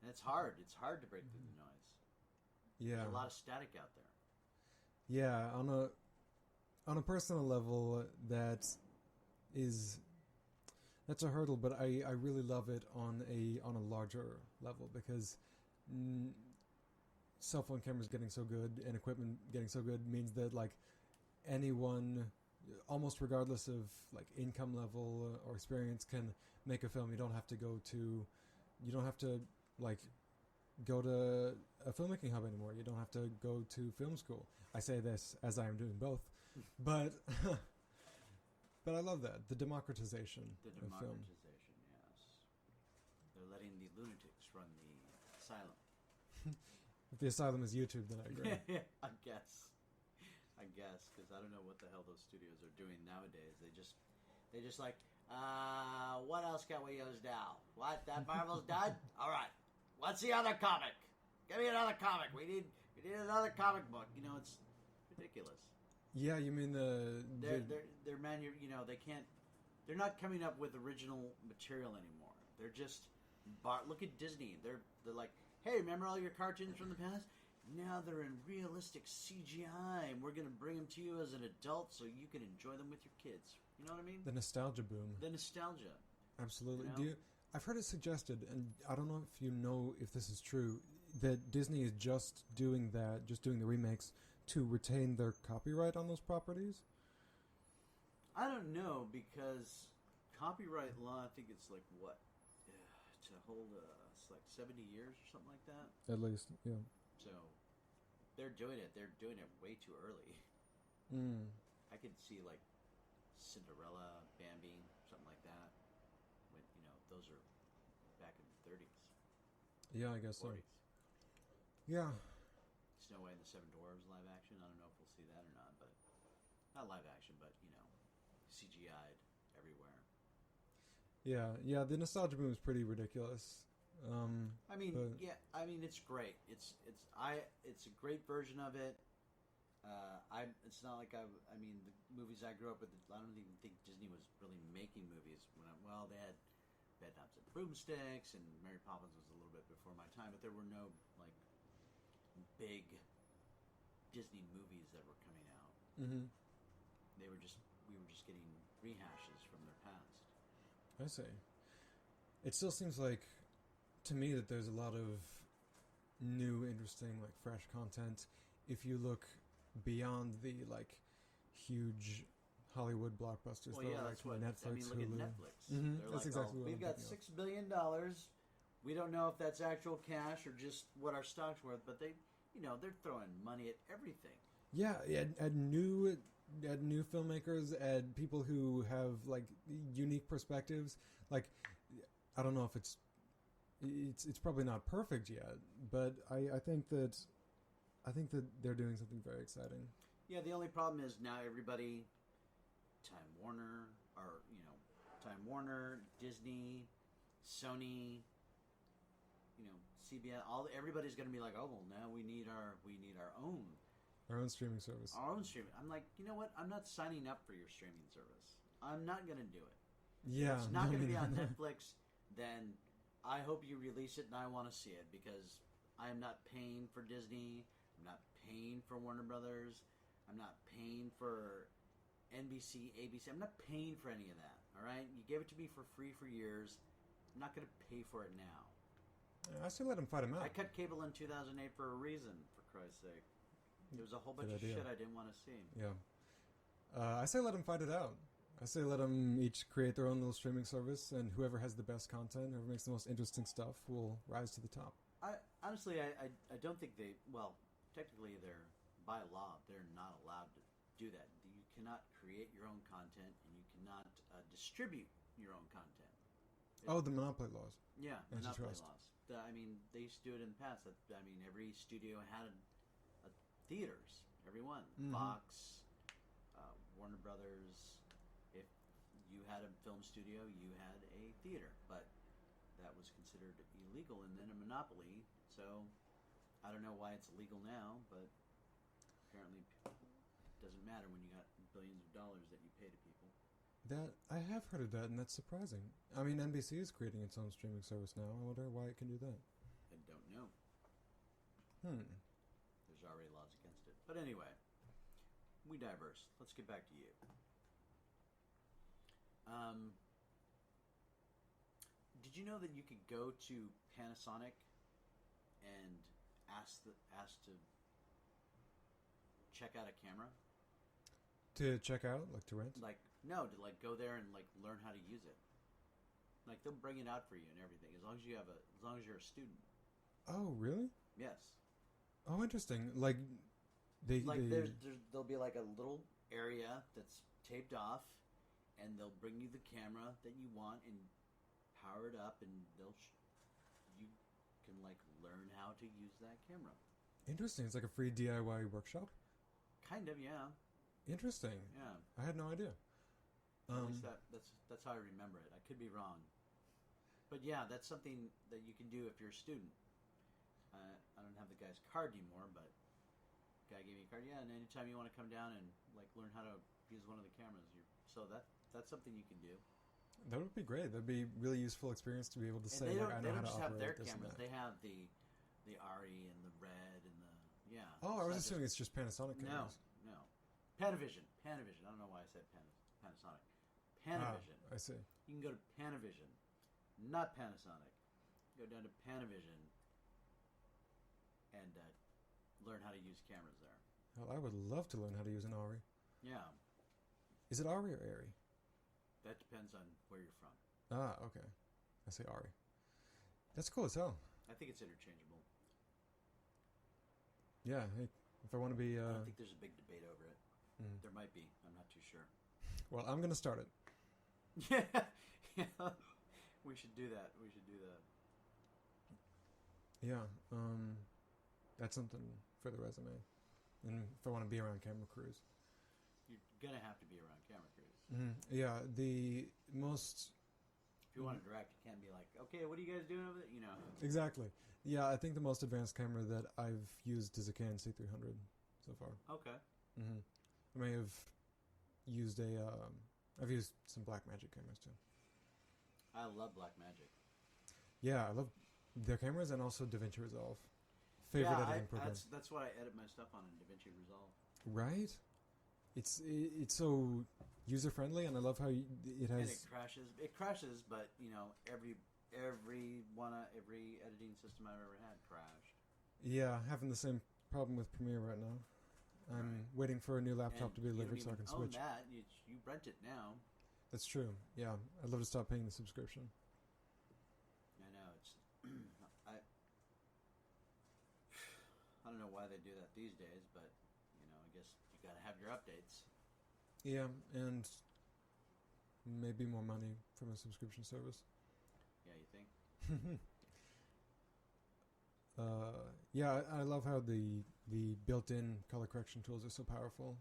And it's hard. It's hard to break through the noise. Yeah. There's a lot of static out there. Yeah, on a personal level, that's a hurdle, but I really love it on a larger level because cell phone cameras getting so good and equipment getting so good means that like anyone, almost regardless of like income level or experience, can make a film. You don't have to like go to a filmmaking hub anymore. You don't have to go to film school. I say this as I am doing both, but but I love that, the democratization of film. Democratization, yes. They're letting the lunatics run the asylum. If the asylum is YouTube, then I agree. I guess, because I don't know what the hell those studios are doing nowadays. They just like, what else can we use now? What, that Marvel's done? All right, what's the other comic? Give me another comic. We need another comic book. You know, it's ridiculous. Yeah, you mean they're not coming up with original material anymore. They're just look at Disney. They're like, hey, remember all your cartoons from the past? Now they're in realistic CGI, and we're going to bring them to you as an adult so you can enjoy them with your kids. You know what I mean? The nostalgia boom. The nostalgia. Absolutely. You know? I've heard it suggested, and I don't know if you know if this is true, that Disney is just doing the remakes to retain their copyright on those properties? I don't know, because copyright law, I think it's like, what? To hold, it's like 70 years or something like that? At least, yeah. So, they're doing it way too early. I could see, like, Cinderella, Bambi, something like that. When, those are back in the 30s. Yeah, I guess 40s. so. Yeah. Snow White and the Seven Dwarfs live action. I don't know if we'll see that or not, but not live action, but CGI'd everywhere. Yeah. The nostalgia boom is pretty ridiculous. It's great. It's a great version of it. It's not like the movies I grew up with. I don't even think Disney was really making movies they had Bedknobs and Broomsticks, and Mary Poppins was a little bit before my time, but there were no like big Disney movies that were coming out. Mm-hmm. We were just getting rehashes from their past. I see. It still seems like, to me, that there's a lot of new, interesting, like fresh content. If you look beyond the like huge Hollywood blockbusters, Well, yeah, like that's what Netflix, look Hulu. at Netflix. Mm-hmm. They're That's like, exactly what we've I'm got thinking $6 billion. We don't know if that's actual cash or just what our stock's worth, but they're throwing money at everything. Yeah, at new filmmakers, at people who have like unique perspectives. Like, I don't know if it's probably not perfect yet, but I think that they're doing something very exciting. Yeah, the only problem is now everybody, Time Warner, Disney, Sony, CBS, everybody's going to be like, oh well, now we need our own streaming service. Our own streaming. I'm like, you know what? I'm not signing up for your streaming service. I'm not going to do it. Yeah, if it's not going to be on Netflix, then I hope you release it and I want to see it, because I'm not paying for Disney. I'm not paying for Warner Brothers. I'm not paying for NBC, ABC. I'm not paying for any of that. All right? You gave it to me for free for years. I'm not going to pay for it now. I still let him fight him out. I cut cable in 2008 for a reason, for Christ's sake. There was a whole bunch of shit I didn't want to see. Yeah. I say let them fight it out. I say let them each create their own little streaming service, and whoever has the best content, whoever makes the most interesting stuff, will rise to the top. I don't think technically they're, by law, they're not allowed to do that. You cannot create your own content, and you cannot distribute your own content. The monopoly laws. Yeah, monopoly Antitrust. laws. They used to do it in the past. Every studio had theaters. Every one. Mm-hmm. Fox, Warner Brothers. If you had a film studio, you had a theater. But that was considered illegal and then a monopoly. So I don't know why it's illegal now, but apparently it doesn't matter when you got billions of dollars that you pay to people. That I have heard of that, and that's surprising. I mean, NBC is creating its own streaming service now. I wonder why it can do that. I don't know. Hmm. There's already laws against it. But anyway, we diverse. Let's get back to you. Did you know that you could go to Panasonic and ask to check out a camera? To check out, like to rent? Like no, to like go there and like learn how to use it. Like they'll bring it out for you and everything as long as you're a student. Oh, really? Yes. Oh, interesting. Like there'll be like a little area that's taped off, and they'll bring you the camera that you want and power it up, and you can like learn how to use that camera. Interesting. It's like a free DIY workshop. Kind of, yeah. Interesting. Yeah. I had no idea. At least that's how I remember it. I could be wrong, but yeah, that's something that you can do if you're a student. I don't have the guy's card anymore, but the guy gave me a card. Yeah, and anytime you want to come down and like learn how to use one of the cameras, so that's something you can do. That would be great. That'd be a really useful experience to be able to And say, they like, I know don't how to just have operate their this and cameras. that. They have the ARRI and the Red and the Oh, I was It's assuming it's just Panasonic cameras. No. Panavision. I don't know why I said Panasonic. Panavision. I see. You can go to Panavision, not Panasonic. Go down to Panavision and learn how to use cameras there. Hell, I would love to learn how to use an ARRI. Yeah. Is it ARRI or ARRI? That depends on where you're from. Ah, okay. I say ARRI. That's cool as hell. I think it's interchangeable. Yeah, hey, if I want to be... I don't think there's a big debate over it. There might be. I'm not too sure. Well, I'm going to start it. Yeah. We should do that. Yeah, that's something for the resume. And if I want to be around camera crews. You're going to have to be around camera crews. Yeah, the most... If you want to direct, you can't be like, okay, what are you guys doing over there? You know. Exactly. Yeah, I think the most advanced camera that I've used is a Canon C300 so far. Okay. I may have used I've used some Blackmagic cameras too. I love Blackmagic. Yeah, I love their cameras and also DaVinci Resolve. Favorite editing program. That's what I edit my stuff on in DaVinci Resolve. Right? It's so user friendly, and I love how it has. And it crashes. It crashes, but you know every editing system I've ever had crashed. Yeah, having the same problem with Premiere right now. I'm waiting for a new laptop to be delivered so I can switch. That. You rent it now. That's true. Yeah, I'd love to stop paying the subscription. I know it's. I don't know why they do that these days, but you know, I guess you got to have your updates. Yeah, and maybe more money from a subscription service. Yeah, you think? Yeah, I love how the built-in color correction tools are so powerful,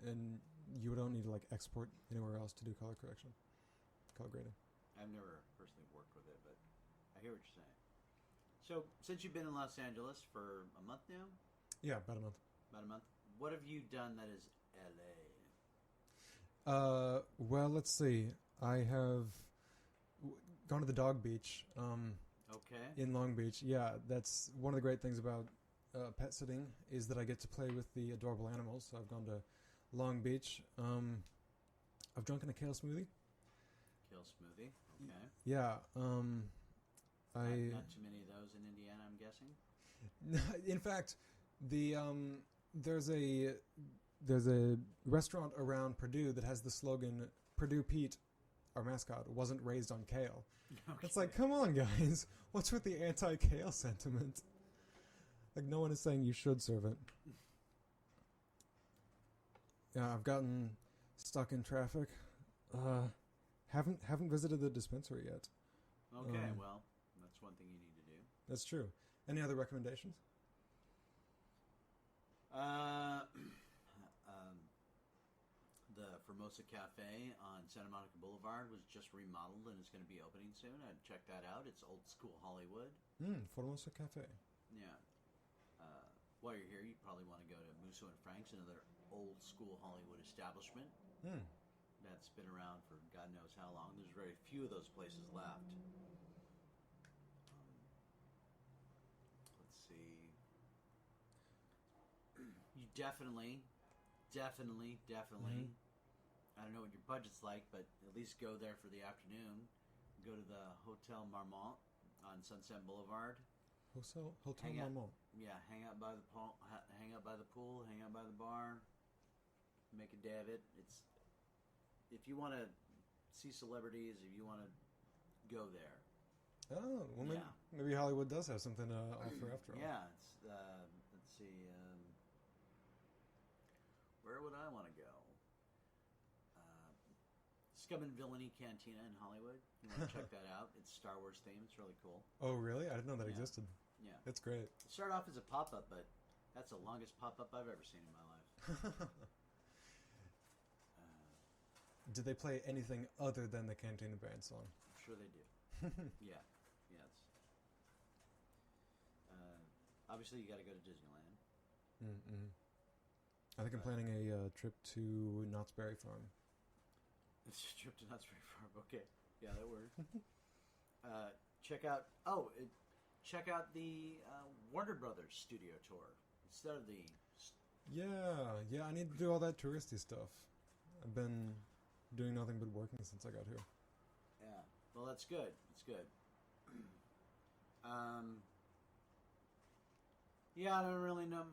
and you don't need to like export anywhere else to do color correction, color grading. I've never personally worked with it, but I hear what you're saying. So, since you've been in Los Angeles for a month now? Yeah, about a month. What have you done that is LA? Well, let's see. I have gone to the dog beach. Okay. In Long Beach. Yeah, that's one of the great things about pet sitting is that I get to play with the adorable animals. So I've gone to Long Beach. I've drunken a kale smoothie. Kale smoothie. Okay. Yeah. Not too many of those in Indiana, I'm guessing. In fact, there's a restaurant around Purdue that has the slogan "Purdue Pete, our mascot, wasn't raised on kale." Okay. It's like, come on, guys. What's with the anti-kale sentiment? Like, no one is saying you should serve it. Yeah, I've gotten stuck in traffic. Haven't visited the dispensary yet. Okay, well, that's one thing you need to do. That's true. Any other recommendations? The Formosa Cafe on Santa Monica Boulevard was just remodeled and is going to be opening soon. I'd check that out. It's old school Hollywood. Formosa Cafe. Yeah. While you're here, you probably want to go to Musso and Frank's, another old school Hollywood establishment. that's been around for God knows how long. There's very few of those places left. Let's see. You definitely. Mm-hmm. I don't know what your budget's like, but at least go there for the afternoon. Go to the Hotel Marmont on Sunset Boulevard. Hotel Hang out- Marmont. Yeah, hang out by the pool, hang out by the pool, hang out by the bar. Make a day of it. It's if you want to see celebrities, if you want to go there. Oh, well, Yeah. maybe Hollywood does have something to offer after all. Yeah, it's let's see. Where would I want to go? Scum and Villainy Cantina in Hollywood. You want to check that out? It's Star Wars themed. It's really cool. Oh, really? I didn't know that Yeah. existed. Yeah. It's great. It started off as a pop-up, but that's the longest pop-up I've ever seen in my life. Did they play anything other than the Cantina Band song? I'm sure they do. Yeah. Yes. Obviously, you got to go to Disneyland. Mm-hmm. I think I'm planning a trip to Knott's Berry Farm. It's a trip to Knott's Berry Farm. Okay. Yeah, that works. Check out the Warner Brothers studio tour instead of the. Yeah, I need to do all that touristy stuff. I've been doing nothing but working since I got here. Yeah, well, that's good. It's good. Yeah, I don't really know.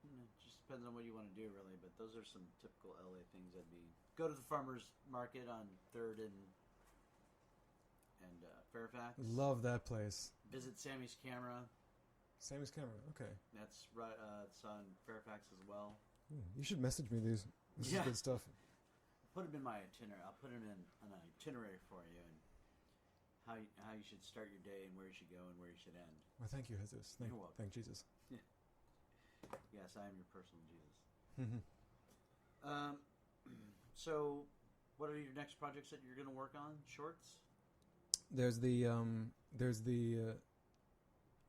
It just depends on what you want to do, really. But those are some typical LA things. Go to the farmers market on 3rd and Fairfax. Love that place. Visit Sammy's Camera. Sammy's Camera. Okay. That's right. It's on Fairfax as well. You should message me these. This is good stuff. Put them in my itinerary. I'll put them in an itinerary for you, and how you should start your day, and where you should go, and where you should end. Well, thank you, Jesus. You're welcome. Thank Jesus. Yeah. Yes, I am your personal Jesus. Mm-hmm. So, what are your next projects that you're going to work on? Shorts? There's the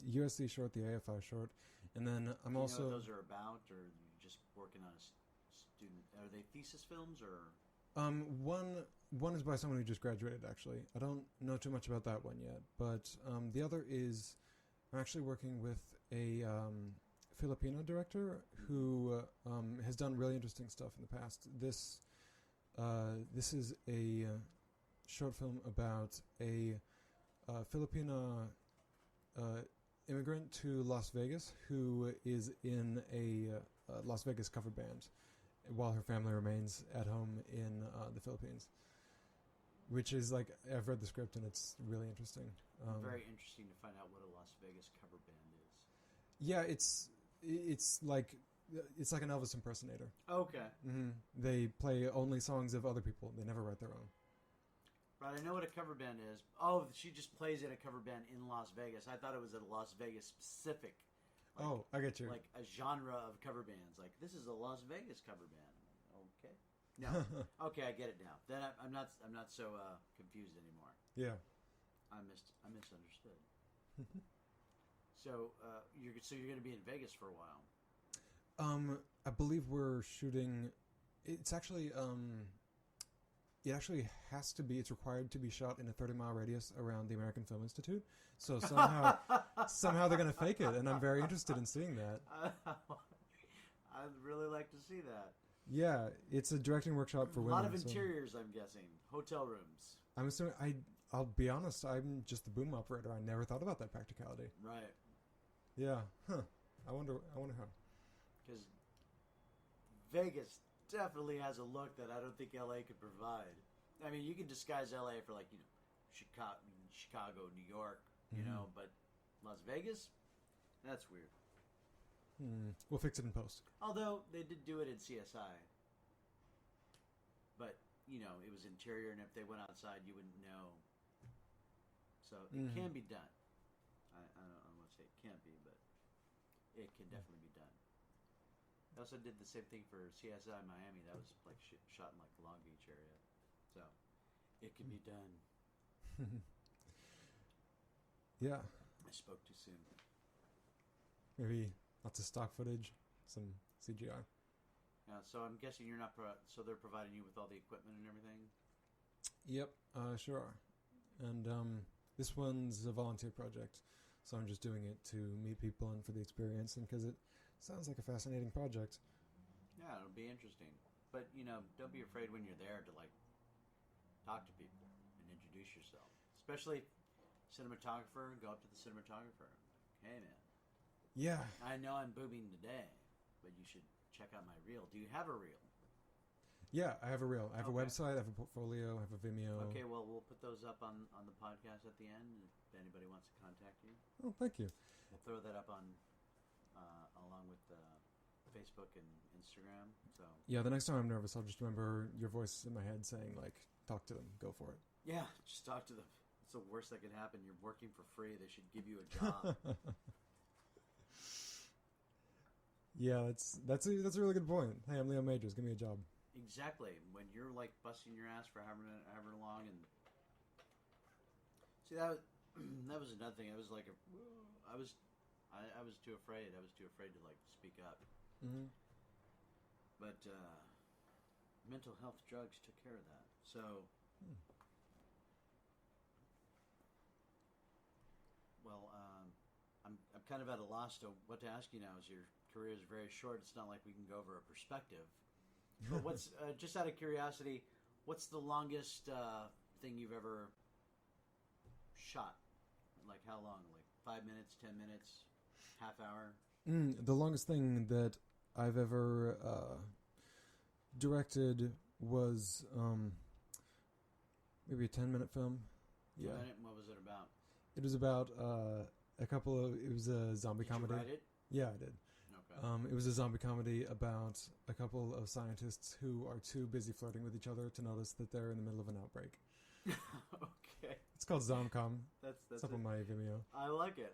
USC short, the AFI short, and then I'm Do you also. know what those are about, or are you just working on a student? Are they thesis films, or? One is by someone who just graduated. Actually, I don't know too much about that one yet, but the other is I'm actually working with a Filipino director who has done really interesting stuff in the past. This is a short film about a Filipino immigrant to Las Vegas who is in a Las Vegas cover band while her family remains at home in the Philippines. Which is like, I've read the script and it's really interesting. Very interesting to find out what a Las Vegas cover band is. Yeah, it's like an Elvis impersonator. Okay. Mm-hmm. They play only songs of other people. They never write their own. Right, I know what a cover band is. Oh, she just plays in a cover band in Las Vegas. I thought it was a Las Vegas specific. Like, I get you. Like a genre of cover bands. Like, this is a Las Vegas cover band. Okay. No. Okay, I get it now. Then I'm not so confused anymore. Yeah. I misunderstood. So you're going to be in Vegas for a while. I believe we're shooting. It's actually it actually has to be. It's required to be shot in a 30-mile radius around the American Film Institute. So somehow they're going to fake it, and I'm very interested in seeing that. I'd really like to see that. Yeah, it's a directing workshop for women. A lot of interiors, I'm guessing. Hotel rooms. I'm assuming. I'll be honest. I'm just the boom operator. I never thought about that practicality. Right. Yeah. Huh. I wonder how. Because Vegas definitely has a look that I don't think LA could provide. I mean, you can disguise LA for Chicago, New York, but Las Vegas, that's weird. We'll fix it in post. Although they did do it in CSI, but it was interior, and if they went outside, you wouldn't know. So it can be done. I don't want to say it can't be, but it can definitely be done. They also did the same thing for CSI Miami. That was like shot in like the Long Beach area, so it can be done. Yeah. I spoke too soon. Maybe lots of stock footage, some CGI. So I'm guessing you're not. So they're providing you with all the equipment and everything. Yep, sure are. And this one's a volunteer project, so I'm just doing it to meet people and for the experience, and because it sounds like a fascinating project. Yeah, it'll be interesting. But don't be afraid when you're there to talk to people and introduce yourself. Especially cinematographer. Go up to the cinematographer. Hey man. Yeah. I know I'm booming today, but you should check out my reel. Do you have a reel? Yeah, I have a reel. I have a website, I have a portfolio, I have a Vimeo. Okay, well, we'll put those up on the podcast at the end if anybody wants to contact you. Oh, thank you. We'll throw that up on along with Facebook and Instagram. So yeah, the next time I'm nervous, I'll just remember your voice in my head saying, talk to them, go for it. Yeah, just talk to them. It's the worst that could happen. You're working for free. They should give you a job. Yeah, that's a really good point. Hey, I'm Leo Majors. Give me a job. Exactly. When you're busting your ass for however long, and see that was another thing. I was I was too afraid. I was too afraid to speak up. Mm-hmm. But mental health drugs took care of that. So. Well, I'm kind of at a loss to what to ask you now. As your career is very short, it's not like we can go over a perspective. But what's just out of curiosity, what's the longest thing you've ever shot? Like how long? Like 5 minutes, 10 minutes, half hour? The longest thing that I've ever directed was maybe a 10-minute film. Yeah. What was it about? It was about it was a zombie comedy. Did you write it? Yeah, I did. Okay. It was a zombie comedy about a couple of scientists who are too busy flirting with each other to notice that they're in the middle of an outbreak. Okay. It's called Zomcom. That's up on my Vimeo. I like it.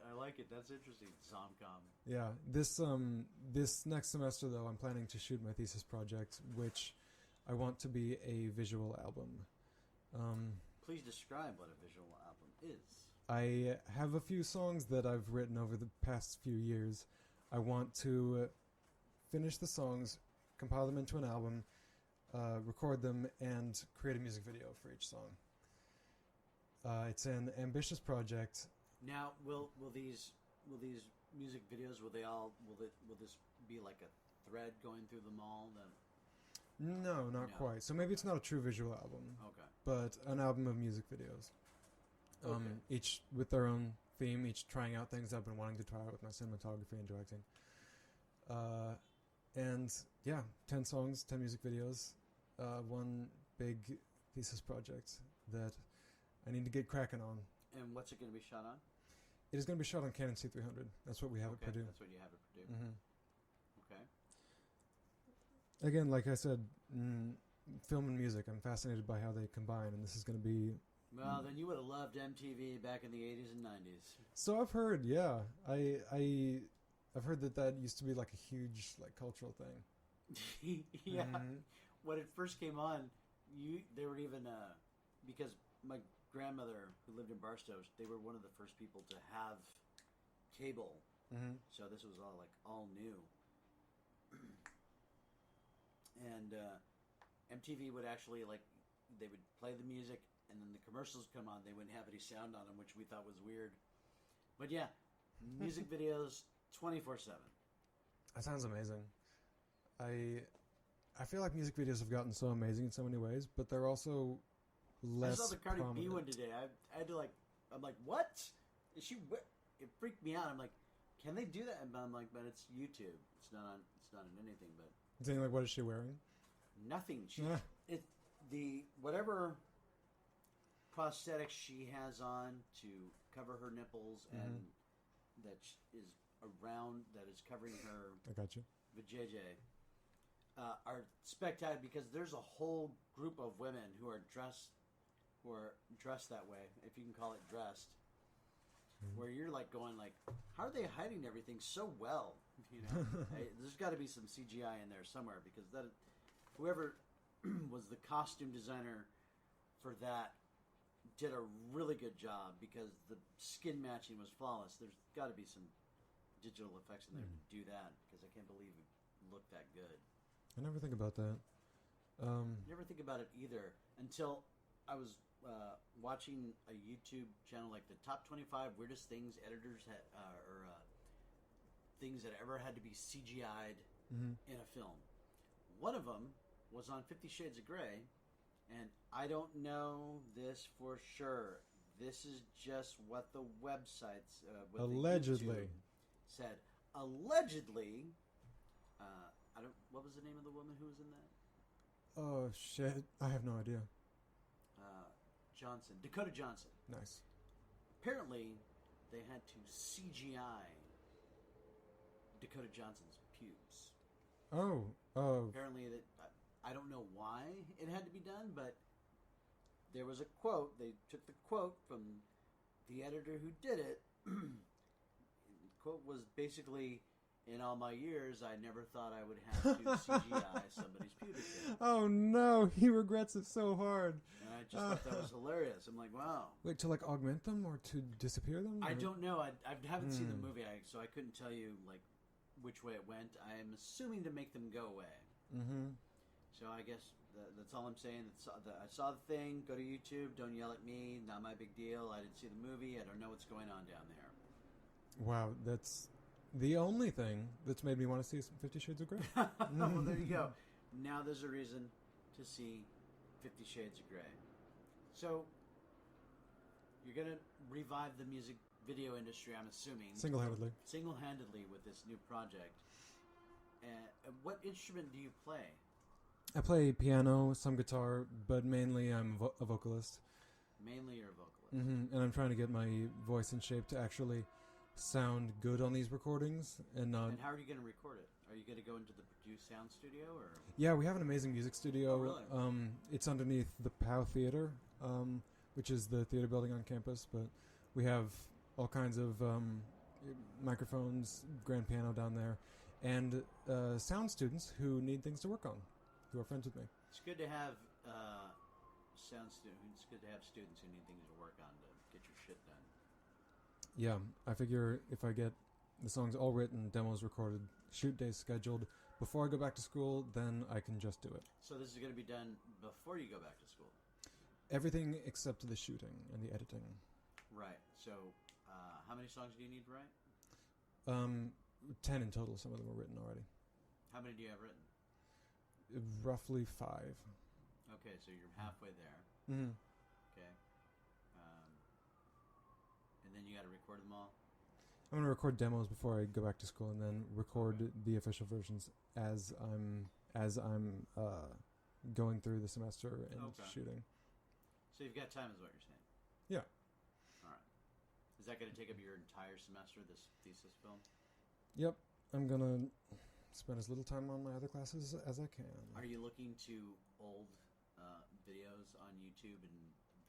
That's interesting. Zomcom. Yeah. This next semester, though, I'm planning to shoot my thesis project, which I want to be a visual album. Please describe what a visual album is. I have a few songs that I've written over the past few years. I want to finish the songs, compile them into an album, record them, and create a music video for each song. It's an ambitious project. Now, will these music videos will this be like a thread going through them all? No, not quite. So maybe it's not a true visual album. Okay. But an album of music videos. Okay. Each with their own theme, each trying out things I've been wanting to try out with my cinematography and directing. And yeah, 10 songs, 10 music videos, one big thesis project that I need to get cracking on. And what's it going to be shot on? It is going to be shot on Canon C300. That's what we have at Purdue. That's what you have at Purdue. Mm-hmm. Okay. Again, like I said, film and music, I'm fascinated by how they combine, and this is going to be... Well, then you would have loved MTV back in the 80s and 90s. So I've heard, yeah. I've heard that used to be like a huge cultural thing. Yeah. Mm-hmm. When it first came on, they were even because my grandmother who lived in Barstow, they were one of the first people to have cable. Mm-hmm. So this was all new. And MTV would actually they would play the music, and then the commercials come on. They wouldn't have any sound on them, which we thought was weird. But yeah, music videos 24/7. That sounds amazing. I feel like music videos have gotten so amazing in so many ways, but they're also less. I saw the Cardi prominent. B one today. I had to I'm like, what? Is she? It freaked me out. I'm like, can they do that? And I'm like, but it's YouTube. It's not on anything. But saying what is she wearing? Nothing. Whatever prosthetics she has on to cover her nipples and that is around, that is covering her. I got you. Vajayjay are spectacular because there's a whole group of women who are dressed that way, if you can call it dressed, where you're going how are they hiding everything so well? There's got to be some CGI in there somewhere because whoever was the costume designer for that did a really good job because the skin matching was flawless. There's got to be some digital effects in there to do that because I can't believe it looked that good. I never think about that. Never think about it either until I was watching a YouTube channel like the top 25 weirdest things editors things that ever had to be CGI'd in a film. One of them was on 50 Shades of Grey, and I don't know this for sure. This is just what the websites allegedly said. Allegedly, I don't. What was the name of the woman who was in that? Oh shit! I have no idea. Dakota Johnson. Nice. Apparently, they had to CGI Dakota Johnson's pubes. Oh. Apparently, I don't know why it had to be done, but there was a quote. They took the quote from the editor who did it. The quote was basically, "In all my years, I never thought I would have to CGI somebody's pubic hair." Oh no, he regrets it so hard. And I just thought that was hilarious. I'm like, wow. Wait, to like augment them or to disappear them? I don't know. I haven't seen the movie, so I couldn't tell you like which way it went. I am assuming to make them go away. Mm-hmm. So I guess that's all I'm saying. I saw the thing. Go to YouTube. Don't yell at me. Not my big deal. I didn't see the movie. I don't know what's going on down there. Wow, that's the only thing that's made me want to see 50 Shades of Grey. Well, there you go. Now there's a reason to see 50 Shades of Grey. So you're going to revive the music video industry, I'm assuming. Single-handedly. Single-handedly with this new project. What instrument do you play? I play piano, some guitar, but mainly I'm a vocalist. Mainly you're a vocalist. Mm-hmm. And I'm trying to get my voice in shape to actually sound good on these recordings and not... And how are you going to record it? Are you going to go into the Purdue sound studio? Or? Yeah, we have an amazing music studio. Oh, really? It's underneath the POW Theater, which is the theater building on campus, but we have all kinds of microphones, grand piano down there, and sound students who need things to work on, who are friends with me. It's good to have It's good to have students who need things to work on to get your shit done. Yeah, I figure if I get the songs all written, demos recorded, shoot days scheduled before I go back to school, then I can just do it. So this is going to be done before you go back to school? Everything except the shooting and the editing. Right. So how many songs do you need to write? 10 in total. Some of them are written already. How many do you have written? Roughly 5. Okay, so you're halfway there. Mm-hmm. Okay. And then you got to record them all? I'm going to record demos before I go back to school and then record the official versions as I'm going through the semester and shooting. So you've got time is what you're saying? Yeah. All right. Is that going to take up your entire semester, this thesis film? Yep. I'm going to spend as little time on my other classes as I can. Are you looking to old videos on YouTube and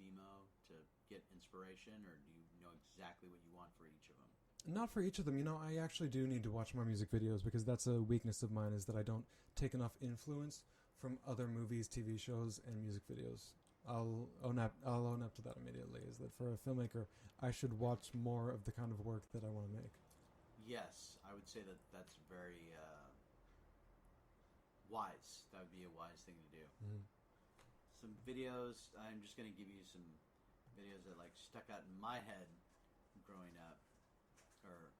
Vimeo to get inspiration, or do you know exactly what you want for each of them? Not for each of them. You know, I actually do need to watch more music videos because that's a weakness of mine, is that I don't take enough influence from other movies, TV shows, and music videos. I'll own up to that immediately, is that for a filmmaker, I should watch more of the kind of work that I want to make. Yes, I would say that that's very wise. That would be a wise thing to do. Mm-hmm. Some videos, I'm just going to give you some videos that like stuck out in my head growing up, or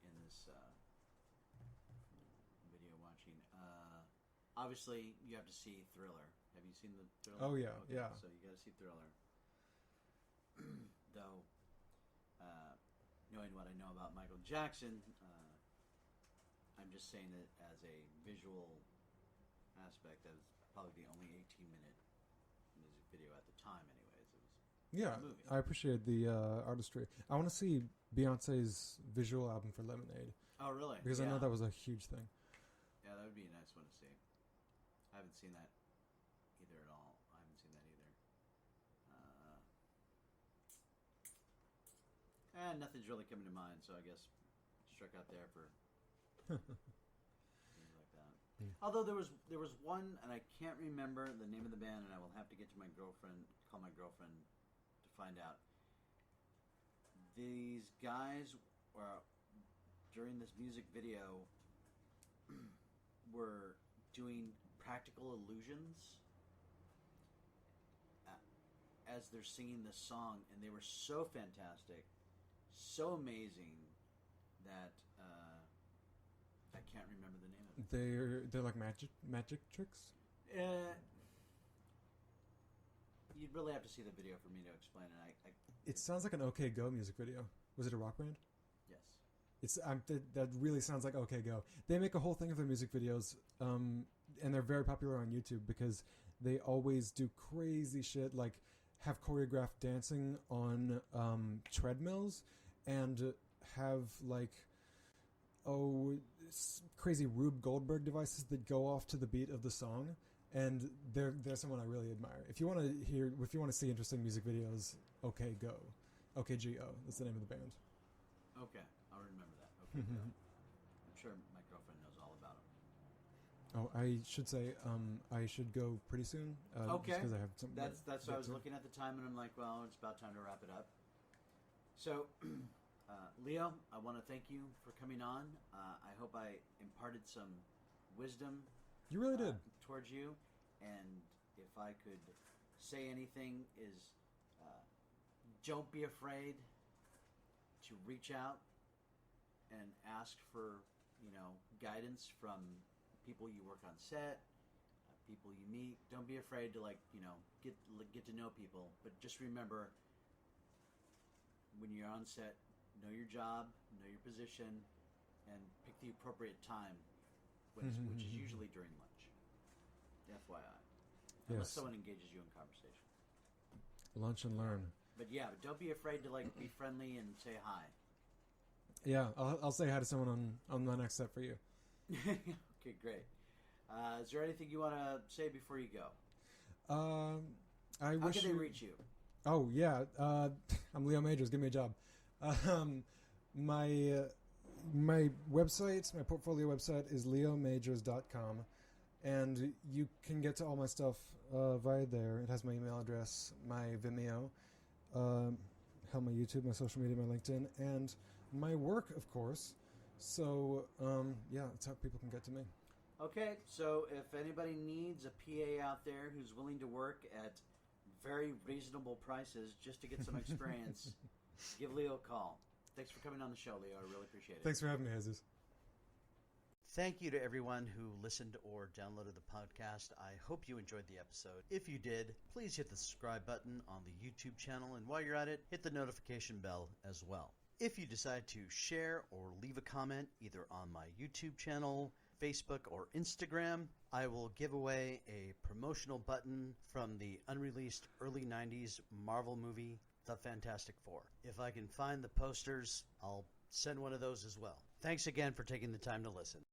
in this video watching. Obviously, you have to see Thriller. Have you seen the Thriller? Oh, yeah, okay, yeah. So you got to see Thriller. Though, knowing what I know about Michael Jackson, I'm just saying that as a visual aspect, that was probably the only 18-minute music video at the time, anyways. It was yeah, a movie. I appreciate the artistry. I want to see Beyonce's visual album for Lemonade. Oh, really? Because I know that was a huge thing. Yeah, that would be a nice one to see. I haven't seen that either at all. I haven't seen that either. Nothing's really coming to mind, so I guess struck out there for things like that. Mm. Although there was one, and I can't remember the name of the band, and I will have to get to my girlfriend, call my girlfriend to find out. These guys were, during this music video, were doing practical illusions as they're singing this song, and they were so fantastic, so amazing that I can't remember the name of it. They're like magic tricks. You'd really have to see the video for me to explain it. It sounds like an OK Go music video. Was it a rock band? Yes. That really sounds like OK Go. They make a whole thing of their music videos, and they're very popular on YouTube because they always do crazy shit, like have choreographed dancing on treadmills, and have like crazy Rube Goldberg devices that go off to the beat of the song. And they're someone I really admire. If you want to see interesting music videos, OK Go, OKGO. That's the name of the band. Okay, I'll remember that. Okay, Go. I'm sure my girlfriend knows all about them. Oh, I should say I should go pretty soon. Okay, because I have some. That's what I was looking at the time, and I'm like, well, it's about time to wrap it up. So, Leo, I want to thank you for coming on. I hope I imparted some wisdom. You really did. Towards you, and if I could say anything is don't be afraid to reach out and ask for guidance from people you work on set, people you meet. Don't be afraid to get to know people, but just remember, when you're on set, know your job, know your position, and pick the appropriate time, which is usually during lunch. FYI. Unless someone engages you in conversation. Lunch and learn. But yeah, don't be afraid to be friendly and say hi. Yeah, I'll say hi to someone on the next set for you. Okay, great. Is there anything you want to say before you go? How can they reach you? Oh yeah, I'm Leo Majors. Give me a job. My website, my portfolio website is leomajors.com. And you can get to all my stuff via there. It has my email address, my Vimeo, my YouTube, my social media, my LinkedIn, and my work, of course. So, that's how people can get to me. Okay, so if anybody needs a PA out there who's willing to work at very reasonable prices just to get some experience, give Leo a call. Thanks for coming on the show, Leo. I really appreciate it. Thanks for having me, Jesus. Thank you to everyone who listened or downloaded the podcast. I hope you enjoyed the episode. If you did, please hit the subscribe button on the YouTube channel, and while you're at it, hit the notification bell as well. If you decide to share or leave a comment either on my YouTube channel, Facebook, or Instagram, I will give away a promotional button from the unreleased early 90s Marvel movie, The Fantastic Four. If I can find the posters, I'll send one of those as well. Thanks again for taking the time to listen.